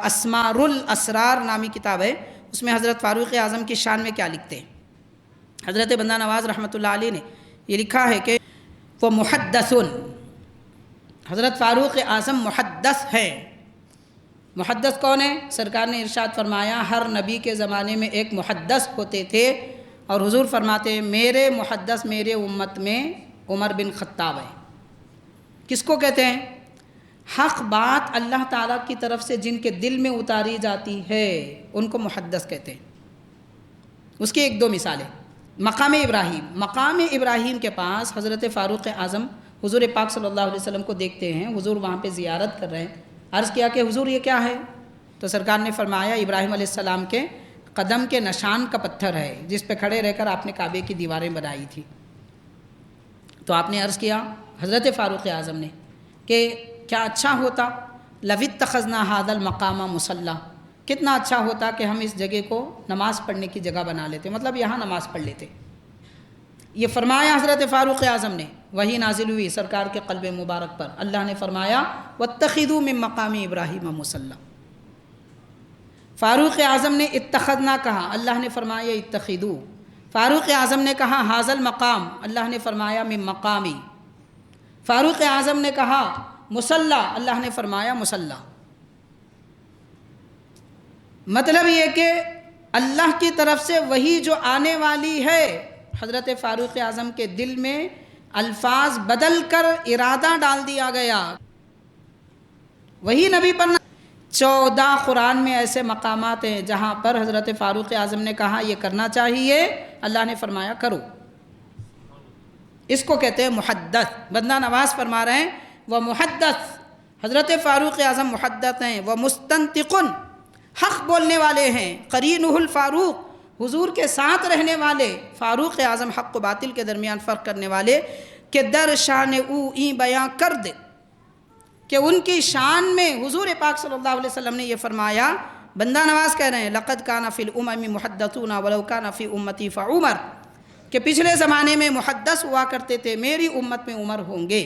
اسمار الاسرار نامی کتاب ہے، اس میں حضرت فاروق اعظم کی شان میں کیا لکھتے ہیں۔ حضرت بندہ نواز رحمۃ اللہ علیہ نے یہ لکھا ہے کہ وہ محدثن، حضرت فاروق اعظم محدث ہیں۔ محدث کون ہے؟ سرکار نے ارشاد فرمایا ہر نبی کے زمانے میں ایک محدث ہوتے تھے، اور حضور فرماتے ہیں میرے محدث میرے امت میں عمر بن خطاب ہے۔ کس کو کہتے ہیں؟ حق بات اللہ تعالیٰ کی طرف سے جن کے دل میں اتاری جاتی ہے ان کو محدث کہتے ہیں۔ اس کی ایک دو مثالیں۔ مقام ابراہیم کے پاس حضرت فاروق اعظم حضور پاک صلی اللہ علیہ وسلم کو دیکھتے ہیں، حضور وہاں پہ زیارت کر رہے ہیں۔ عرض کیا کہ حضور یہ کیا ہے؟ تو سرکار نے فرمایا ابراہیم علیہ السلام کے قدم کے نشان کا پتھر ہے، جس پہ کھڑے رہ کر آپ نے کعبے کی دیواریں بنائی تھی۔ تو آپ نے عرض کیا حضرت فاروق اعظم نے کہ کیا اچھا ہوتا لو اتخذنا ھذا المقام مصلی، کتنا اچھا ہوتا کہ ہم اس جگہ کو نماز پڑھنے کی جگہ بنا لیتے، مطلب یہاں نماز پڑھ لیتے۔ یہ فرمایا حضرت فاروق اعظم نے، وہی نازل ہوئی سرکار کے قلب مبارک پر، اللہ نے فرمایا واتخذوا من مقام ابراہیم مصلی۔ فاروق اعظم نے اتخذنا کہا، اللہ نے فرمایا اتخذوا۔ فاروق اعظم نے کہا ھذا المقام، اللہ نے فرمایا من مقامی۔ فاروق اعظم نے کہا مصلی، اللہ نے فرمایا مصلی۔ مطلب یہ کہ اللہ کی طرف سے وہی جو آنے والی ہے، حضرت فاروق اعظم کے دل میں الفاظ بدل کر ارادہ ڈال دیا گیا، وہی نبی پر 14 قرآن میں ایسے مقامات ہیں جہاں پر حضرت فاروق اعظم نے کہا یہ کرنا چاہیے، اللہ نے فرمایا کرو۔ اس کو کہتے ہیں محدث۔ بندہ نواز فرما رہے ہیں وہ محدث، حضرت فاروق اعظم محدث ہیں۔ وہ مستنطقن، حق بولنے والے ہیں۔ قرینہ الفاروق، حضور کے ساتھ رہنے والے۔ فاروق اعظم حق و باطل کے درمیان فرق کرنے والے، کہ در شان او این بیاں کر دے، کہ ان کی شان میں حضور پاک صلی اللہ علیہ وسلم نے یہ فرمایا۔ بندہ نواز کہہ رہے ہیں لقد کان فی الامم محدثون ولو کان فی امتی فعمر، کہ پچھلے زمانے میں محدث ہوا کرتے تھے، میری امت میں عمر ہوں گے۔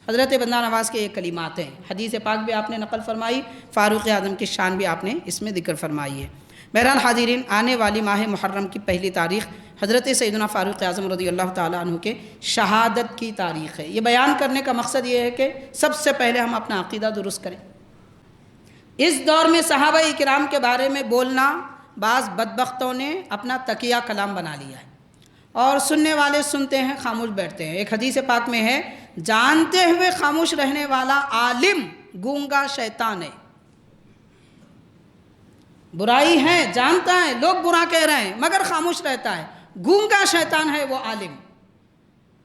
حضرت بندہ نواز کے یہ کلمات ہیں، حدیث پاک بھی آپ نے نقل فرمائی، فاروق اعظم کی شان بھی آپ نے اس میں ذکر فرمائی ہے۔ بہرحال حاضرین، آنے والی ماہ محرم کی پہلی تاریخ حضرت سیدنا فاروق اعظم رضی اللہ تعالیٰ عنہ کے شہادت کی تاریخ ہے۔ یہ بیان کرنے کا مقصد یہ ہے کہ سب سے پہلے ہم اپنا عقیدہ درست کریں۔ اس دور میں صحابہ کرام کے بارے میں بولنا بعض بدبختوں نے اپنا تقیہ کلام بنا لیا ہے، اور سننے والے سنتے ہیں، خاموش بیٹھتے ہیں۔ ایک حدیث پاک میں ہے جانتے ہوئے خاموش رہنے والا عالم گونگا شیطان ہے۔ برائی ہے، جانتا ہے، لوگ برا کہہ رہے ہیں مگر خاموش رہتا ہے، گونگا شیطان ہے وہ عالم۔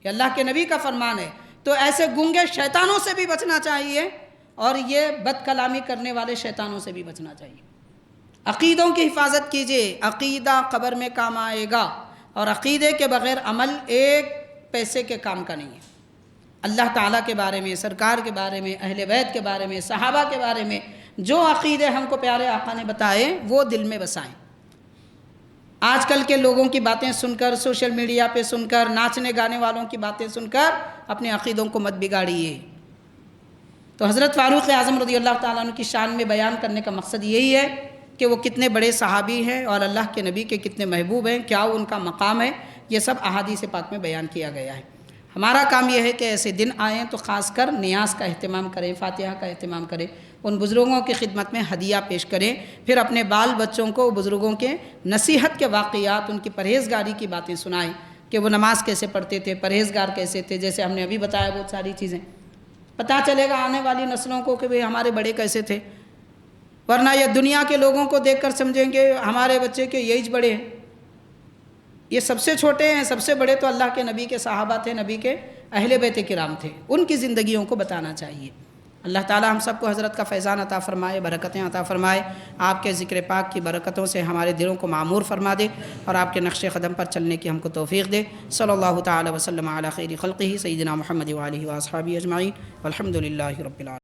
یہ اللہ کے نبی کا فرمان ہے۔ تو ایسے گونگے شیطانوں سے بھی بچنا چاہیے، اور یہ بد کلامی کرنے والے شیطانوں سے بھی بچنا چاہیے۔ عقیدوں کی حفاظت کیجیے، عقیدہ قبر میں کام آئے گا، اور عقیدے کے بغیر عمل ایک پیسے کے کام کا نہیں ہے۔ اللہ تعالیٰ کے بارے میں، سرکار کے بارے میں، اہل بیت کے بارے میں، صحابہ کے بارے میں جو عقیدے ہم کو پیارے آقا نے بتائے وہ دل میں بسائیں۔ آج کل کے لوگوں کی باتیں سن کر، سوشل میڈیا پہ سن کر، ناچنے گانے والوں کی باتیں سن کر اپنے عقیدوں کو مت بگاڑیے۔ تو حضرت فاروق اعظم رضی اللہ تعالیٰ عنہ کی شان میں بیان کرنے کا مقصد یہی ہے کہ وہ کتنے بڑے صحابی ہیں اور اللہ کے نبی کے کتنے محبوب ہیں، کیا ان کا مقام ہے، یہ سب احادیث پاک میں بیان کیا گیا ہے۔ ہمارا کام یہ ہے کہ ایسے دن آئیں تو خاص کر نیاز کا اہتمام کریں، فاتحہ کا اہتمام کریں، ان بزرگوں کی خدمت میں ہدیہ پیش کریں، پھر اپنے بال بچوں کو بزرگوں کے نصیحت کے واقعات، ان کی پرہیزگاری کی باتیں سنائیں کہ وہ نماز کیسے پڑھتے تھے، پرہیزگار کیسے تھے، جیسے ہم نے ابھی بتایا بہت ساری چیزیں۔ پتہ چلے گا آنے والی نسلوں کو کہ ہمارے بڑے کیسے تھے، ورنہ یہ دنیا کے لوگوں کو دیکھ کر سمجھیں گے ہمارے بچے کے یہی بڑے ہیں۔ یہ سب سے چھوٹے ہیں، سب سے بڑے تو اللہ کے نبی کے صحابہ تھے، نبی کے اہل بیت کرام تھے، ان کی زندگیوں کو بتانا چاہیے۔ اللہ تعالی ہم سب کو حضرت کا فیضان عطا فرمائے، برکتیں عطا فرمائے، آپ کے ذکر پاک کی برکتوں سے ہمارے دلوں کو معمور فرما دے، اور آپ کے نقش قدم پر چلنے کی ہم کو توفیق دے۔ صلی اللہ تعالی وسلم علی خیر خلقہ سیدنا محمد وآلہ واصحابہ اجمعین، والحمد للہ رب العالمین۔